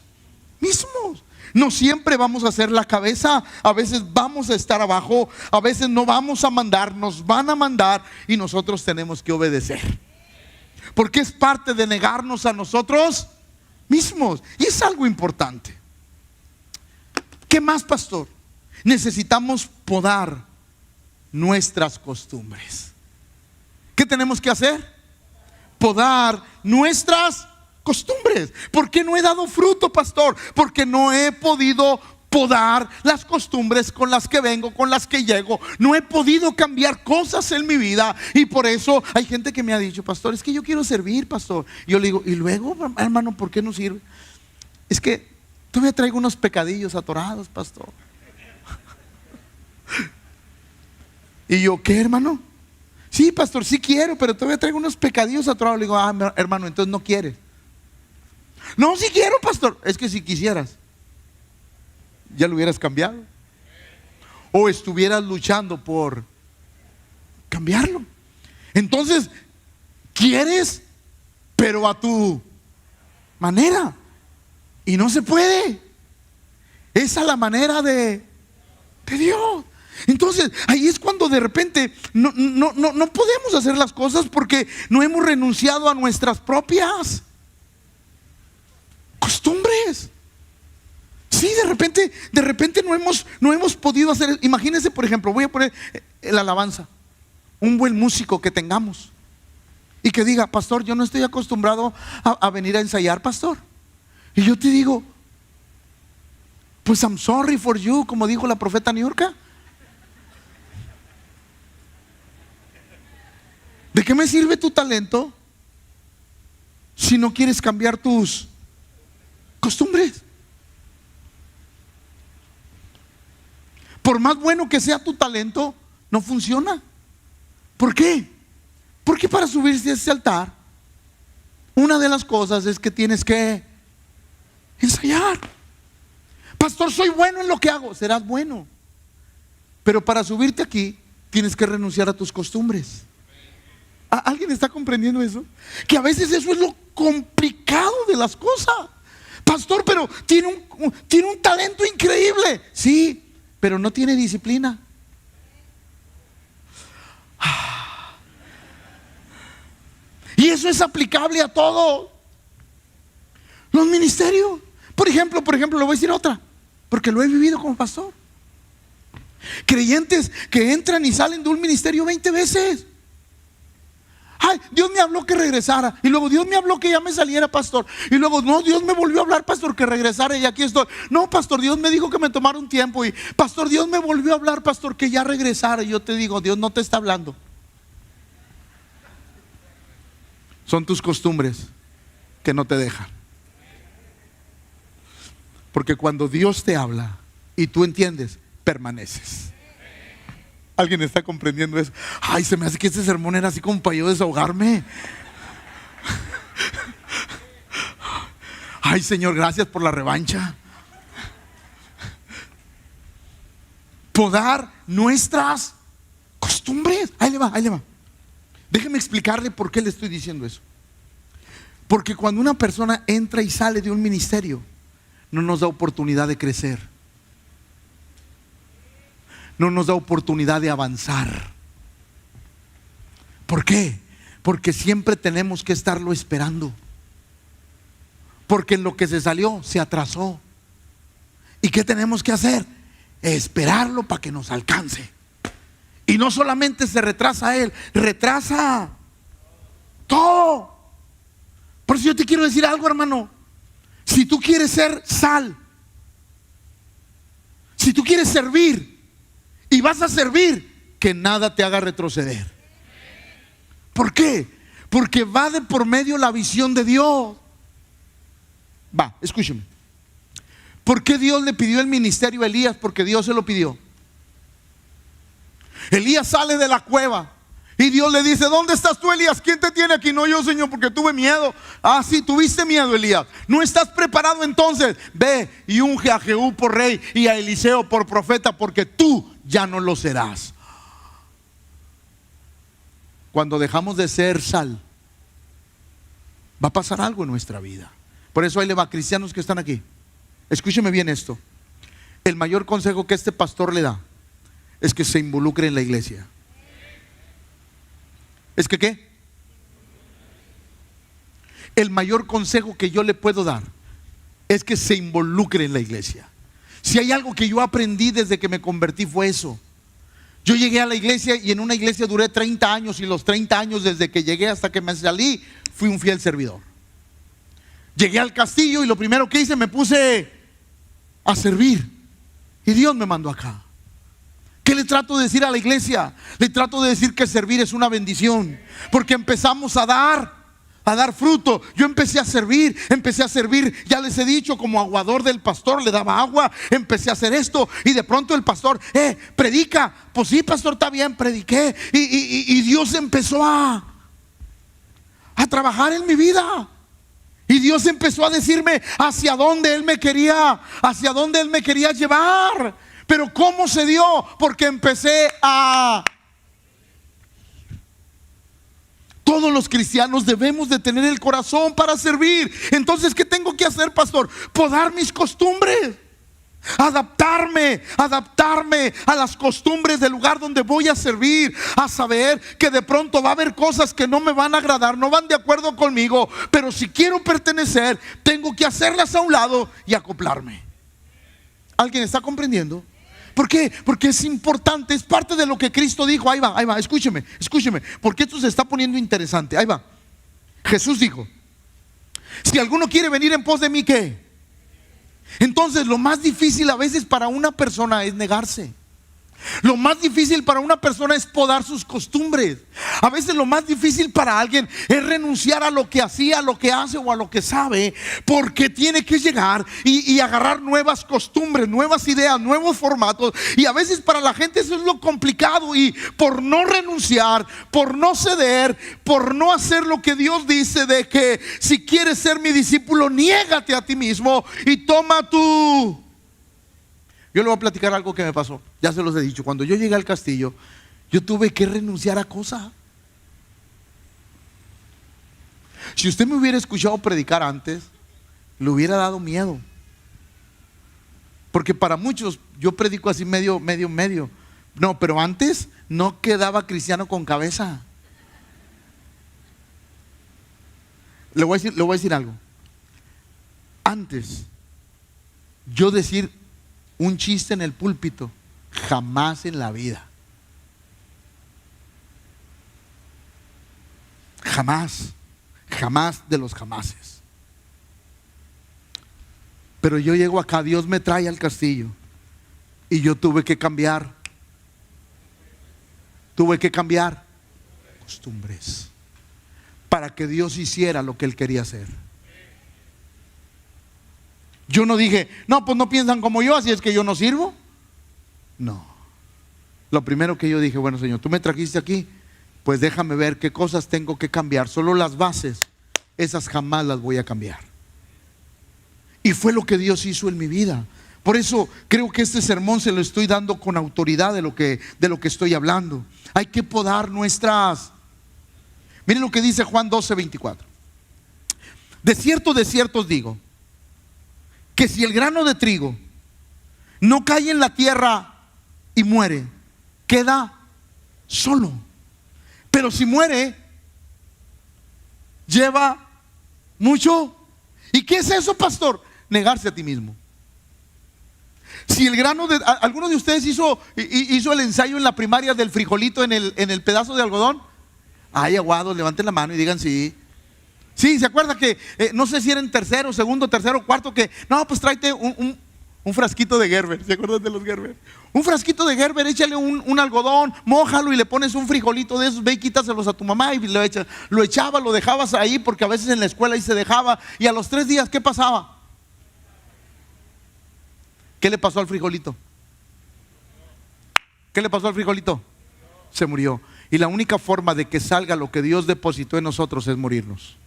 Speaker 1: mismos. No siempre vamos a ser la cabeza, a veces vamos a estar abajo, a veces no vamos a mandar, nos van a mandar y nosotros tenemos que obedecer. Porque es parte de negarnos a nosotros mismos. Y es algo importante. ¿Qué más, pastor? Necesitamos podar nuestras costumbres. ¿Qué tenemos que hacer? Podar nuestras costumbres. ¿Por qué no he dado fruto, pastor? Porque no he podido podar las costumbres con las que vengo, con las que llego. No he podido cambiar cosas en mi vida. Y por eso hay gente que me ha dicho: pastor, es que yo quiero servir, pastor. Y yo le digo: y luego, hermano, ¿por qué no sirve? Es que todavía traigo unos pecadillos atorados, pastor. Y yo: ¿qué, hermano? Sí, pastor, sí quiero, pero todavía traigo unos pecadillos atorados. Le digo: ah, hermano, entonces no quieres. No, sí quiero, pastor. Es que si quisieras, ya lo hubieras cambiado, o estuvieras luchando por cambiarlo. Entonces quieres, pero a tu manera, y no se puede. Esa es la manera de Dios. Entonces ahí es cuando de repente no podemos hacer las cosas, porque no hemos renunciado a nuestras propias costumbres. Sí, de repente no hemos podido hacer. Imagínense, por ejemplo, voy a poner la alabanza. Un buen músico que tengamos y que diga: pastor, yo no estoy acostumbrado a venir a ensayar, pastor. Y yo te digo: pues I'm sorry for you, como dijo la profeta Niurka. ¿De qué me sirve tu talento si no quieres cambiar tus costumbres? Por más bueno que sea tu talento, no funciona. ¿Por qué? Porque para subirse a ese altar, una de las cosas es que tienes que ensayar. Pastor, soy bueno en lo que hago. Serás bueno, pero para subirte aquí tienes que renunciar a tus costumbres. ¿Alguien está comprendiendo eso? Que a veces eso es lo complicado de las cosas. Pastor, pero tiene un talento increíble. Sí, pero no tiene disciplina. Y eso es aplicable a todo. Los ministerios. Por ejemplo, le voy a decir otra, porque lo he vivido como pastor. Creyentes que entran y salen de un ministerio 20 veces. Ay, Dios me habló que regresara, y luego Dios me habló que ya me saliera, pastor, y luego no, Dios me volvió a hablar, pastor, que regresara, y aquí estoy. No, pastor, Dios me dijo que me tomara un tiempo, y pastor, Dios me volvió a hablar, pastor, que ya regresara. Y yo te digo: Dios no te está hablando. Son tus costumbres que no te dejan. Porque cuando Dios te habla y tú entiendes, permaneces. ¿Alguien está comprendiendo eso? Ay, se me hace que este sermón era así como para yo desahogarme. Ay, Señor, gracias por la revancha. Podar nuestras costumbres. Ahí le va, ahí le va. Déjeme explicarle por qué le estoy diciendo eso. Porque cuando una persona entra y sale de un ministerio, no nos da oportunidad de crecer. No nos da oportunidad de avanzar. ¿Por qué? Porque siempre tenemos que estarlo esperando. Porque en lo que se salió se atrasó. ¿Y qué tenemos que hacer? Esperarlo para que nos alcance. Y no solamente se retrasa él, retrasa todo. Por eso yo te quiero decir algo, hermano. Si tú quieres ser sal, si tú quieres servir y vas a servir, que nada te haga retroceder. ¿Por qué? Porque va de por medio la visión de Dios. Va, escúchame. ¿Por qué Dios le pidió el ministerio a Elías? Porque Dios se lo pidió. Elías sale de la cueva y Dios le dice: ¿dónde estás tú, Elías? ¿Quién te tiene aquí? No, yo, Señor, porque tuve miedo. Ah, sí, tuviste miedo, Elías. ¿No estás preparado? Entonces ve y unge a Jehú por rey y a Eliseo por profeta, porque tú ya no lo serás. Cuando dejamos de ser sal, va a pasar algo en nuestra vida. Por eso ahí le va, cristianos que están aquí, escúcheme bien esto. El mayor consejo que este pastor le da es que se involucre en la iglesia. ¿Es que qué? El mayor consejo que yo le puedo dar es que se involucre en la iglesia. Si hay algo que yo aprendí desde que me convertí fue eso. Yo llegué a la iglesia y en una iglesia duré 30 años, y los 30 años desde que llegué hasta que me salí fui un fiel servidor. Llegué al castillo y lo primero que hice, me puse a servir, y Dios me mandó acá. ¿Qué le trato de decir a la iglesia? Le trato de decir que servir es una bendición, porque empezamos a dar fruto. Yo empecé a servir, ya les he dicho, como aguador del pastor, le daba agua, empecé a hacer esto, y de pronto el pastor, predica. Pues sí, pastor, está bien, prediqué, y Dios empezó a trabajar en mi vida. Y Dios empezó a decirme hacia dónde Él me quería llevar. Pero ¿cómo se dio? Porque empecé a... Todos los cristianos debemos de tener el corazón para servir. Entonces, ¿qué tengo que hacer, pastor? Podar mis costumbres. Adaptarme a las costumbres del lugar donde voy a servir, a saber que de pronto va a haber cosas que no me van a agradar, no van de acuerdo conmigo, pero si quiero pertenecer, tengo que hacerlas a un lado y acoplarme. ¿Alguien está comprendiendo? ¿Por qué? Porque es importante, es parte de lo que Cristo dijo. Ahí va, escúcheme, porque esto se está poniendo interesante. Ahí va. Jesús dijo: si alguno quiere venir en pos de mí, ¿qué? Entonces lo más difícil a veces para una persona es negarse. Lo más difícil para una persona es podar sus costumbres. A veces lo más difícil para alguien es renunciar a lo que hacía, a lo que hace o a lo que sabe, porque tiene que llegar y agarrar nuevas costumbres, nuevas ideas, nuevos formatos. Y a veces para la gente eso es lo complicado, y por no renunciar, por no ceder, por no hacer lo que Dios dice de que si quieres ser mi discípulo, niégate a ti mismo y toma tu... Yo le voy a platicar algo que me pasó. Ya se los he dicho. Cuando yo llegué al castillo, yo tuve que renunciar a cosas. Si usted me hubiera escuchado predicar antes, le hubiera dado miedo. Porque para muchos yo predico así medio. No, pero antes no quedaba cristiano con cabeza. Le voy a decir algo. Antes, yo decir un chiste en el púlpito, jamás en la vida. Jamás de los jamases. Pero yo llego acá, Dios me trae al castillo, y yo tuve que cambiar costumbres. para que Dios hiciera lo que Él quería hacer. Yo no dije, no, pues no piensan como yo, así es que yo no sirvo. No. Lo primero que yo dije, bueno, Señor, tú me trajiste aquí, pues déjame ver qué cosas tengo que cambiar. Solo las bases, esas jamás las voy a cambiar. Y fue lo que Dios hizo en mi vida. Por eso creo que este sermón se lo estoy dando con autoridad de lo que estoy hablando. Hay que podar nuestras... Miren lo que dice Juan 12:24. De cierto os digo, que si el grano de trigo no cae en la tierra y muere, queda solo. Pero si muere, lleva mucho. ¿Y qué es eso, pastor? Negarse a ti mismo. Si el grano de... ¿Alguno de ustedes hizo el ensayo en la primaria del frijolito en el pedazo de algodón? Ay, aguados, levanten la mano y digan sí. Sí, ¿se acuerda que no sé si era en tercero, segundo, tercero, cuarto, que no, pues tráete un frasquito de Gerber? ¿Se acuerdan de los Gerber? Un frasquito de Gerber, échale un algodón, mójalo y le pones un frijolito de esos, ve y quítaselos a tu mamá y lo echaba, lo dejabas ahí, porque a veces en la escuela ahí se dejaba, y a los 3 días, ¿qué pasaba? ¿Qué le pasó al frijolito? ¿Qué le pasó al frijolito? Se murió. Y la única forma de que salga lo que Dios depositó en nosotros es morirnos.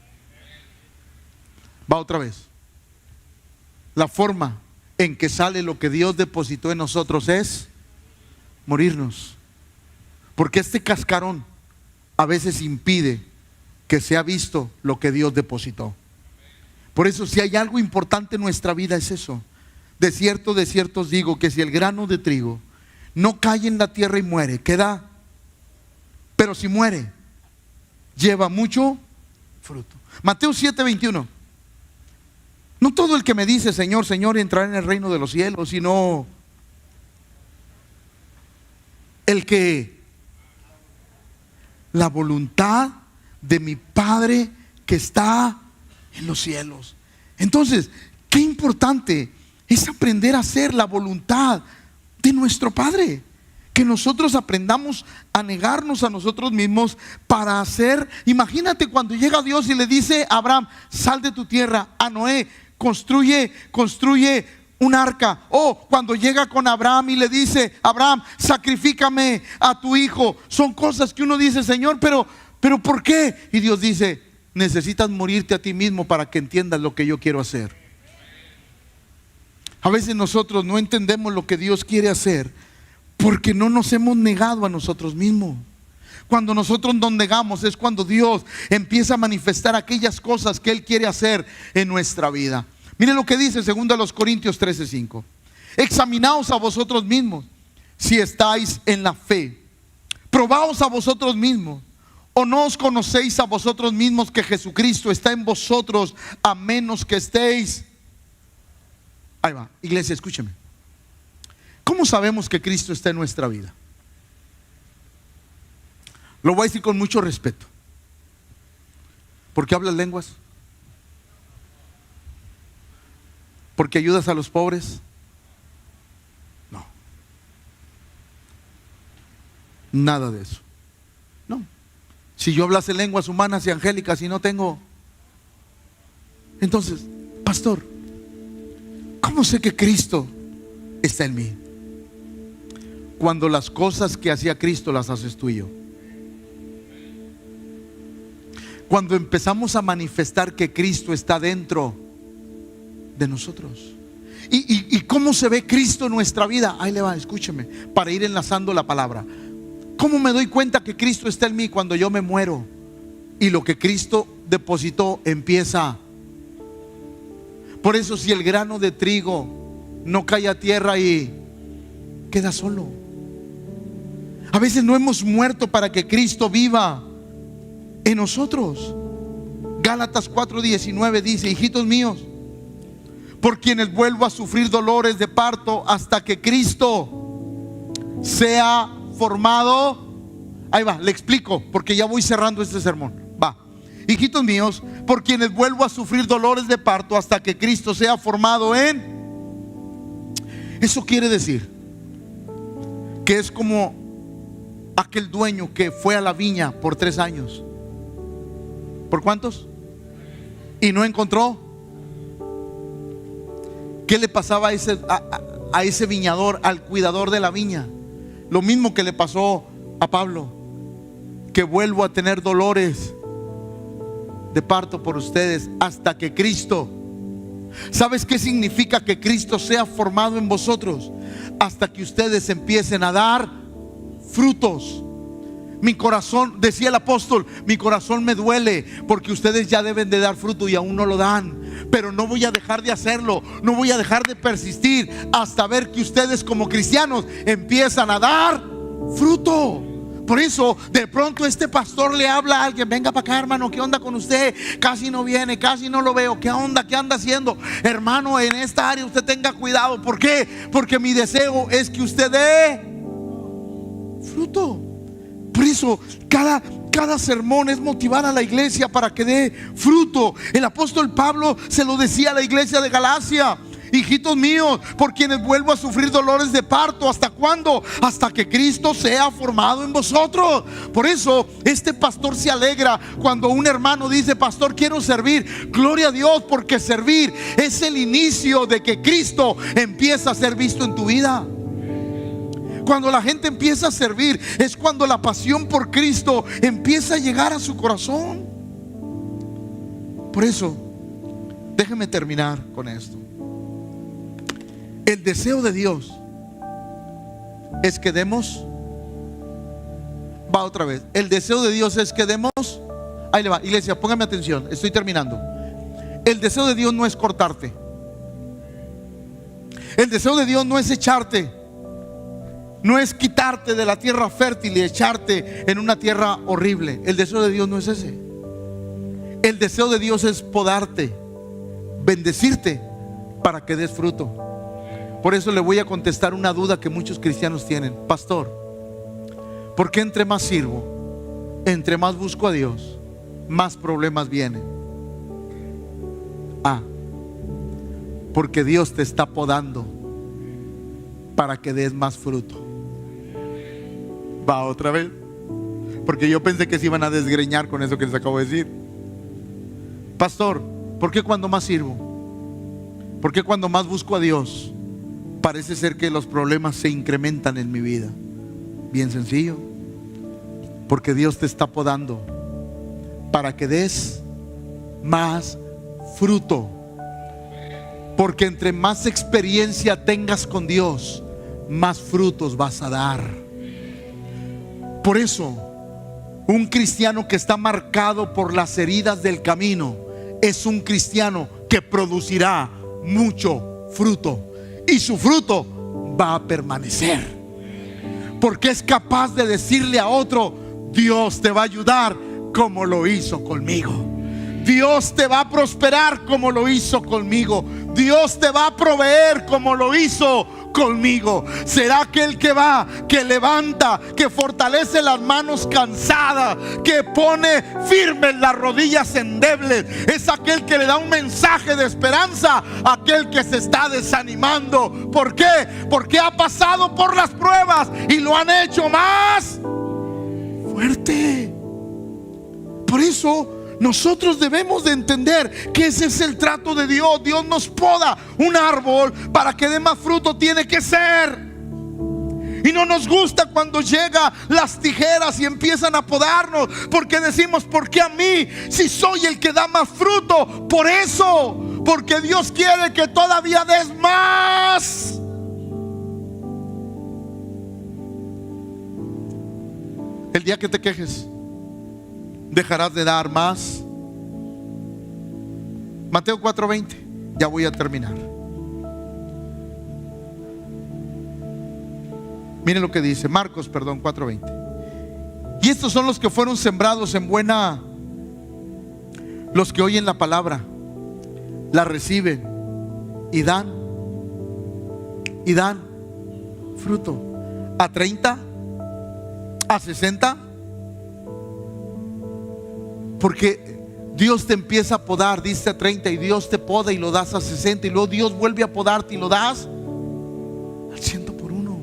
Speaker 1: Va otra vez. La forma en que sale lo que Dios depositó en nosotros es morirnos. Porque este cascarón a veces impide que sea visto lo que Dios depositó. Por eso, si hay algo importante en nuestra vida, es eso. De cierto os digo, que si el grano de trigo no cae en la tierra y muere, queda. Pero si muere, lleva mucho fruto. Mateo 7:21. No todo el que me dice Señor, Señor entrará en el reino de los cielos, sino el que la voluntad de mi Padre que está en los cielos. Entonces, qué importante es aprender a hacer la voluntad de nuestro Padre. Que nosotros aprendamos a negarnos a nosotros mismos para hacer. Imagínate cuando llega Dios y le dice a Abraham, sal de tu tierra, a Noé, construye un arca. O cuando llega con Abraham y le dice, Abraham, sacrifícame a tu hijo. Son cosas que uno dice, Señor, pero ¿por qué? Y Dios dice, necesitas morirte a ti mismo para que entiendas lo que yo quiero hacer. A veces nosotros no entendemos lo que Dios quiere hacer porque no nos hemos negado a nosotros mismos. Cuando nosotros nos negamos es cuando Dios empieza a manifestar aquellas cosas que Él quiere hacer en nuestra vida. Miren lo que dice 2 Corintios 13:5. Examinaos a vosotros mismos si estáis en la fe. Probaos a vosotros mismos. ¿O no os conocéis a vosotros mismos que Jesucristo está en vosotros, a menos que estéis? Ahí va, iglesia, escúcheme. ¿Cómo sabemos que Cristo está en nuestra vida? Lo voy a decir con mucho respeto. ¿Por qué hablas lenguas? ¿Por qué ayudas a los pobres? No. Nada de eso. No. Si yo hablase lenguas humanas y angélicas y no tengo... Entonces, pastor, ¿cómo sé que Cristo está en mí? Cuando las cosas que hacía Cristo las haces tú y yo. Cuando empezamos a manifestar que Cristo está dentro de nosotros. ¿Y cómo se ve Cristo en nuestra vida? Ahí le va, escúcheme, para ir enlazando la palabra. ¿Cómo me doy cuenta que Cristo está en mí? Cuando yo me muero y lo que Cristo depositó empieza. Por eso, si el grano de trigo no cae a tierra y queda solo. A veces no hemos muerto para que Cristo viva en nosotros. Gálatas 4:19 dice, hijitos míos, por quienes vuelvo a sufrir dolores de parto hasta que Cristo sea formado. Ahí va, le explico porque ya voy cerrando este sermón. Va, hijitos míos, por quienes vuelvo a sufrir dolores de parto hasta que Cristo sea formado en. Eso quiere decir que es como aquel dueño que fue a la viña por 3 años ¿Por cuántos? Y no encontró. ¿Qué le pasaba a ese viñador, al cuidador de la viña? Lo mismo que le pasó a Pablo, que vuelvo a tener dolores de parto por ustedes hasta que Cristo. ¿Sabes qué significa que Cristo sea formado en vosotros? Hasta que ustedes empiecen a dar frutos. Mi corazón, decía el apóstol, mi corazón me duele porque ustedes ya deben de dar fruto y aún no lo dan. Pero no voy a dejar de hacerlo, no voy a dejar de persistir hasta ver que ustedes como cristianos empiezan a dar fruto. Por eso de pronto este pastor le habla a alguien: venga para acá, hermano, ¿qué onda con usted? Casi no viene, casi no lo veo. ¿Qué onda? ¿Qué anda haciendo? Hermano, en esta área usted tenga cuidado. ¿Por qué? Porque mi deseo es que usted dé fruto. Por eso cada sermón es motivar a la iglesia para que dé fruto. El apóstol Pablo se lo decía a la iglesia de Galacia: hijitos míos, por quienes vuelvo a sufrir dolores de parto. ¿Hasta cuándo? Hasta que Cristo sea formado en vosotros. Por eso este pastor se alegra cuando un hermano dice: pastor, quiero servir. Gloria a Dios, porque servir es el inicio de que Cristo empieza a ser visto en tu vida. Cuando la gente empieza a servir, es cuando la pasión por Cristo empieza a llegar a su corazón. Por eso, déjeme terminar con esto. El deseo de Dios es que demos. Va otra vez. El deseo de Dios es que demos. Ahí le va, iglesia, póngame atención, estoy terminando. El deseo de Dios no es cortarte. El deseo de Dios no es echarte. No es quitarte de la tierra fértil y echarte en una tierra horrible. El deseo de Dios no es ese. El deseo de Dios es podarte, bendecirte para que des fruto. Por eso le voy a contestar una duda que muchos cristianos tienen: pastor, ¿por qué entre más sirvo, entre más busco a Dios, más problemas vienen? Porque Dios te está podando para que des más fruto. Va otra vez, porque yo pensé que se iban a desgreñar con eso que les acabo de decir. Pastor, ¿por qué cuando más sirvo, por qué cuando más busco a Dios, parece ser que los problemas se incrementan en mi vida? Bien sencillo: porque Dios te está podando para que des más fruto. Porque entre más experiencia tengas con Dios, más frutos vas a dar. Por eso, un cristiano que está marcado por las heridas del camino es un cristiano que producirá mucho fruto, y su fruto va a permanecer, porque es capaz de decirle a otro: Dios te va a ayudar como lo hizo conmigo. Dios te va a prosperar como lo hizo conmigo. Dios te va a proveer como lo hizo conmigo. Será aquel que va, que levanta, que fortalece las manos cansadas, que pone firmes las rodillas endebles. Es aquel que le da un mensaje de esperanza a aquel que se está desanimando. ¿Por qué? Porque ha pasado por las pruebas y lo han hecho más fuerte. Por eso nosotros debemos de entender que ese es el trato de Dios. Dios nos poda un árbol para que dé más fruto. Tiene que ser. Y no nos gusta cuando llegan las tijeras y empiezan a podarnos, porque decimos: ¿por qué a mí? Si soy el que da más fruto. Por eso, porque Dios quiere que todavía des más. El día que te quejes, dejarás de dar más. Mateo 4:20. Ya voy a terminar. Miren lo que dice Marcos, 4:20. Y estos son los que fueron sembrados en buena, los que oyen la palabra, la reciben y dan fruto. A 30, a 60. Porque Dios te empieza a podar, dice a 30, y Dios te poda y lo das a 60, y luego Dios vuelve a podarte y lo das al 100 por 1.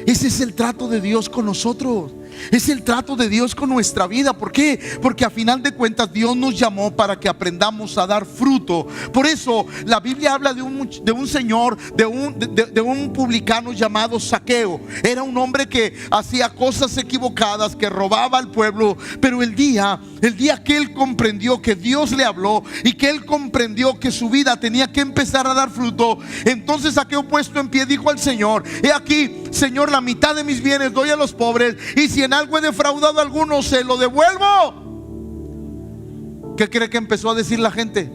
Speaker 1: Ese es el trato de Dios con nosotros. Es el trato de Dios con nuestra vida. ¿Por qué? Porque a final de cuentas Dios nos llamó para que aprendamos a dar fruto. Por eso la Biblia habla de un señor, de un publicano llamado Zaqueo. Era un hombre que hacía cosas equivocadas, que robaba al pueblo. Pero el día que él comprendió que Dios le habló y que él comprendió que su vida tenía que empezar a dar fruto, entonces Zaqueo, puesto en pie, dijo al Señor: he aquí, Señor, la mitad de mis bienes doy a los pobres, y si en algo he defraudado a alguno, se lo devuelvo. ¿Qué cree que empezó a decir la gente?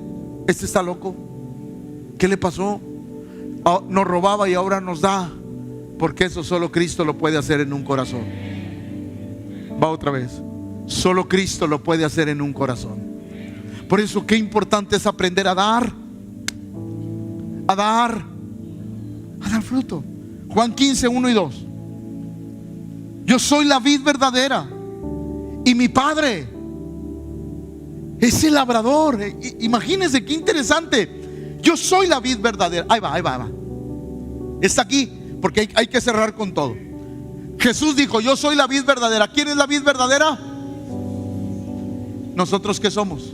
Speaker 1: Este está loco. ¿Qué le pasó? Nos robaba y ahora nos da. Porque eso solo Cristo lo puede hacer en un corazón. Va otra vez. Solo Cristo lo puede hacer en un corazón. Por eso qué importante es aprender a dar fruto. Juan 15, 1 y 2. Yo soy la vid verdadera y mi Padre es el labrador. Imagínense qué interesante. Yo soy la vid verdadera. Ahí va. Está aquí porque hay que cerrar con todo. Jesús dijo: yo soy la vid verdadera. ¿Quién es la vid verdadera? ¿Nosotros qué somos?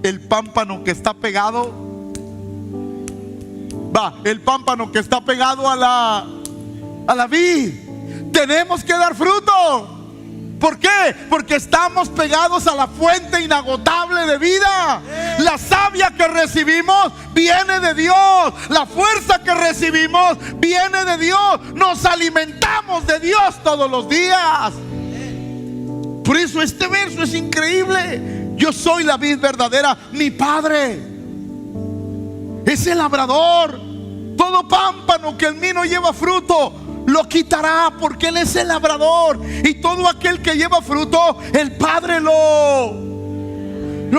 Speaker 1: El pámpano que está pegado. El pámpano que está pegado a la vid. Tenemos que dar fruto. ¿Por qué? Porque estamos pegados a la fuente inagotable de vida. La savia que recibimos viene de Dios. La fuerza que recibimos viene de Dios. Nos alimentamos de Dios todos los días. Por eso este verso es increíble. Yo soy la vid verdadera, mi Padre es el labrador. Todo pámpano que en mí no lleva fruto, lo quitará, porque Él es el labrador. Y todo aquel que lleva fruto, el Padre lo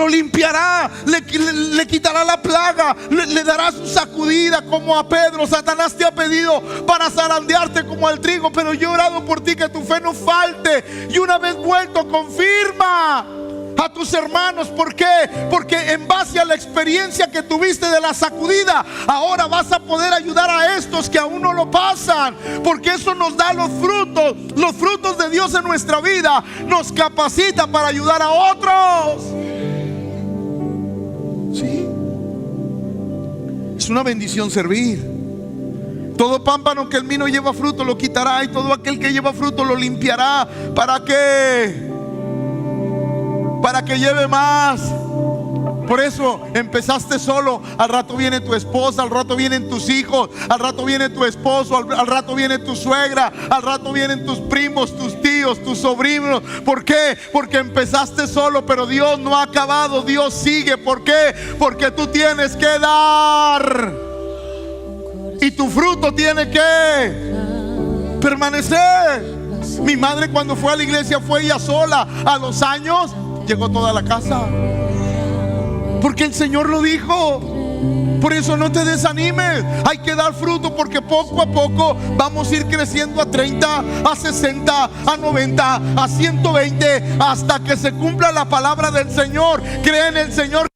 Speaker 1: limpiará, le quitará la plaga, le dará su sacudida, como a Pedro. Satanás te ha pedido para zarandearte como al trigo, pero yo he orado por ti, que tu fe no falte. Y una vez vuelto, confirma a tus hermanos. ¿Por qué? Porque en base a la experiencia que tuviste de la sacudida, ahora vas a poder ayudar a estos que aún no lo pasan. Porque eso nos da los frutos de Dios en nuestra vida. Nos capacita para ayudar a otros. Sí, es una bendición servir. Todo pámpano que en mí no lleva fruto lo quitará, y todo aquel que lleva fruto lo limpiará. ¿Para qué? Para que lleve más. Por eso empezaste solo. Al rato viene tu esposa, al rato vienen tus hijos, al rato viene tu esposo, al rato viene tu suegra, al rato vienen tus primos, tus tíos, tus sobrinos. ¿Por qué? Porque empezaste solo, pero Dios no ha acabado. Dios sigue. ¿Por qué? Porque tú tienes que dar, y tu fruto tiene que permanecer. Mi madre, cuando fue a la iglesia, fue ella sola. A los años llegó toda la casa, porque el Señor lo dijo. Por eso no te desanimes. Hay que dar fruto, porque poco a poco vamos a ir creciendo a 30, a 60, a 90, a 120, hasta que se cumpla la palabra del Señor. Cree en el Señor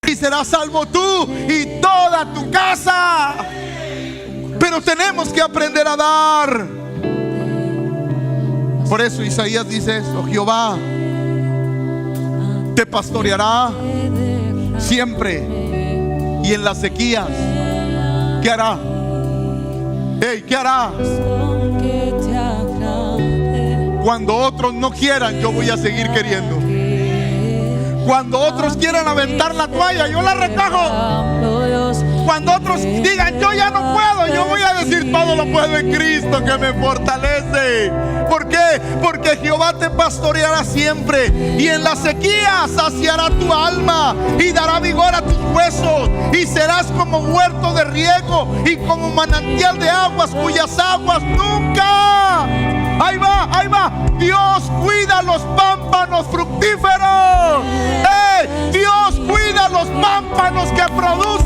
Speaker 1: y serás salvo tú y toda tu casa. Pero tenemos que aprender a dar. Por eso Isaías dice esto: Jehová te pastoreará siempre, y en las sequías, ¿qué hará? ¿Qué hará? Cuando otros no quieran, yo voy a seguir queriendo. Cuando otros quieran aventar la toalla, yo la recojo. Cuando otros digan yo ya no puedo, yo voy a decir todo lo puedo en Cristo que me fortalece. ¿Por qué? Porque Jehová te pastoreará siempre, y en la sequía saciará tu alma y dará vigor a tus huesos, y serás como huerto de riego y como manantial de aguas cuyas aguas nunca. Ahí va. Dios cuida los pámpanos fructíferos. Dios cuida los pámpanos que producen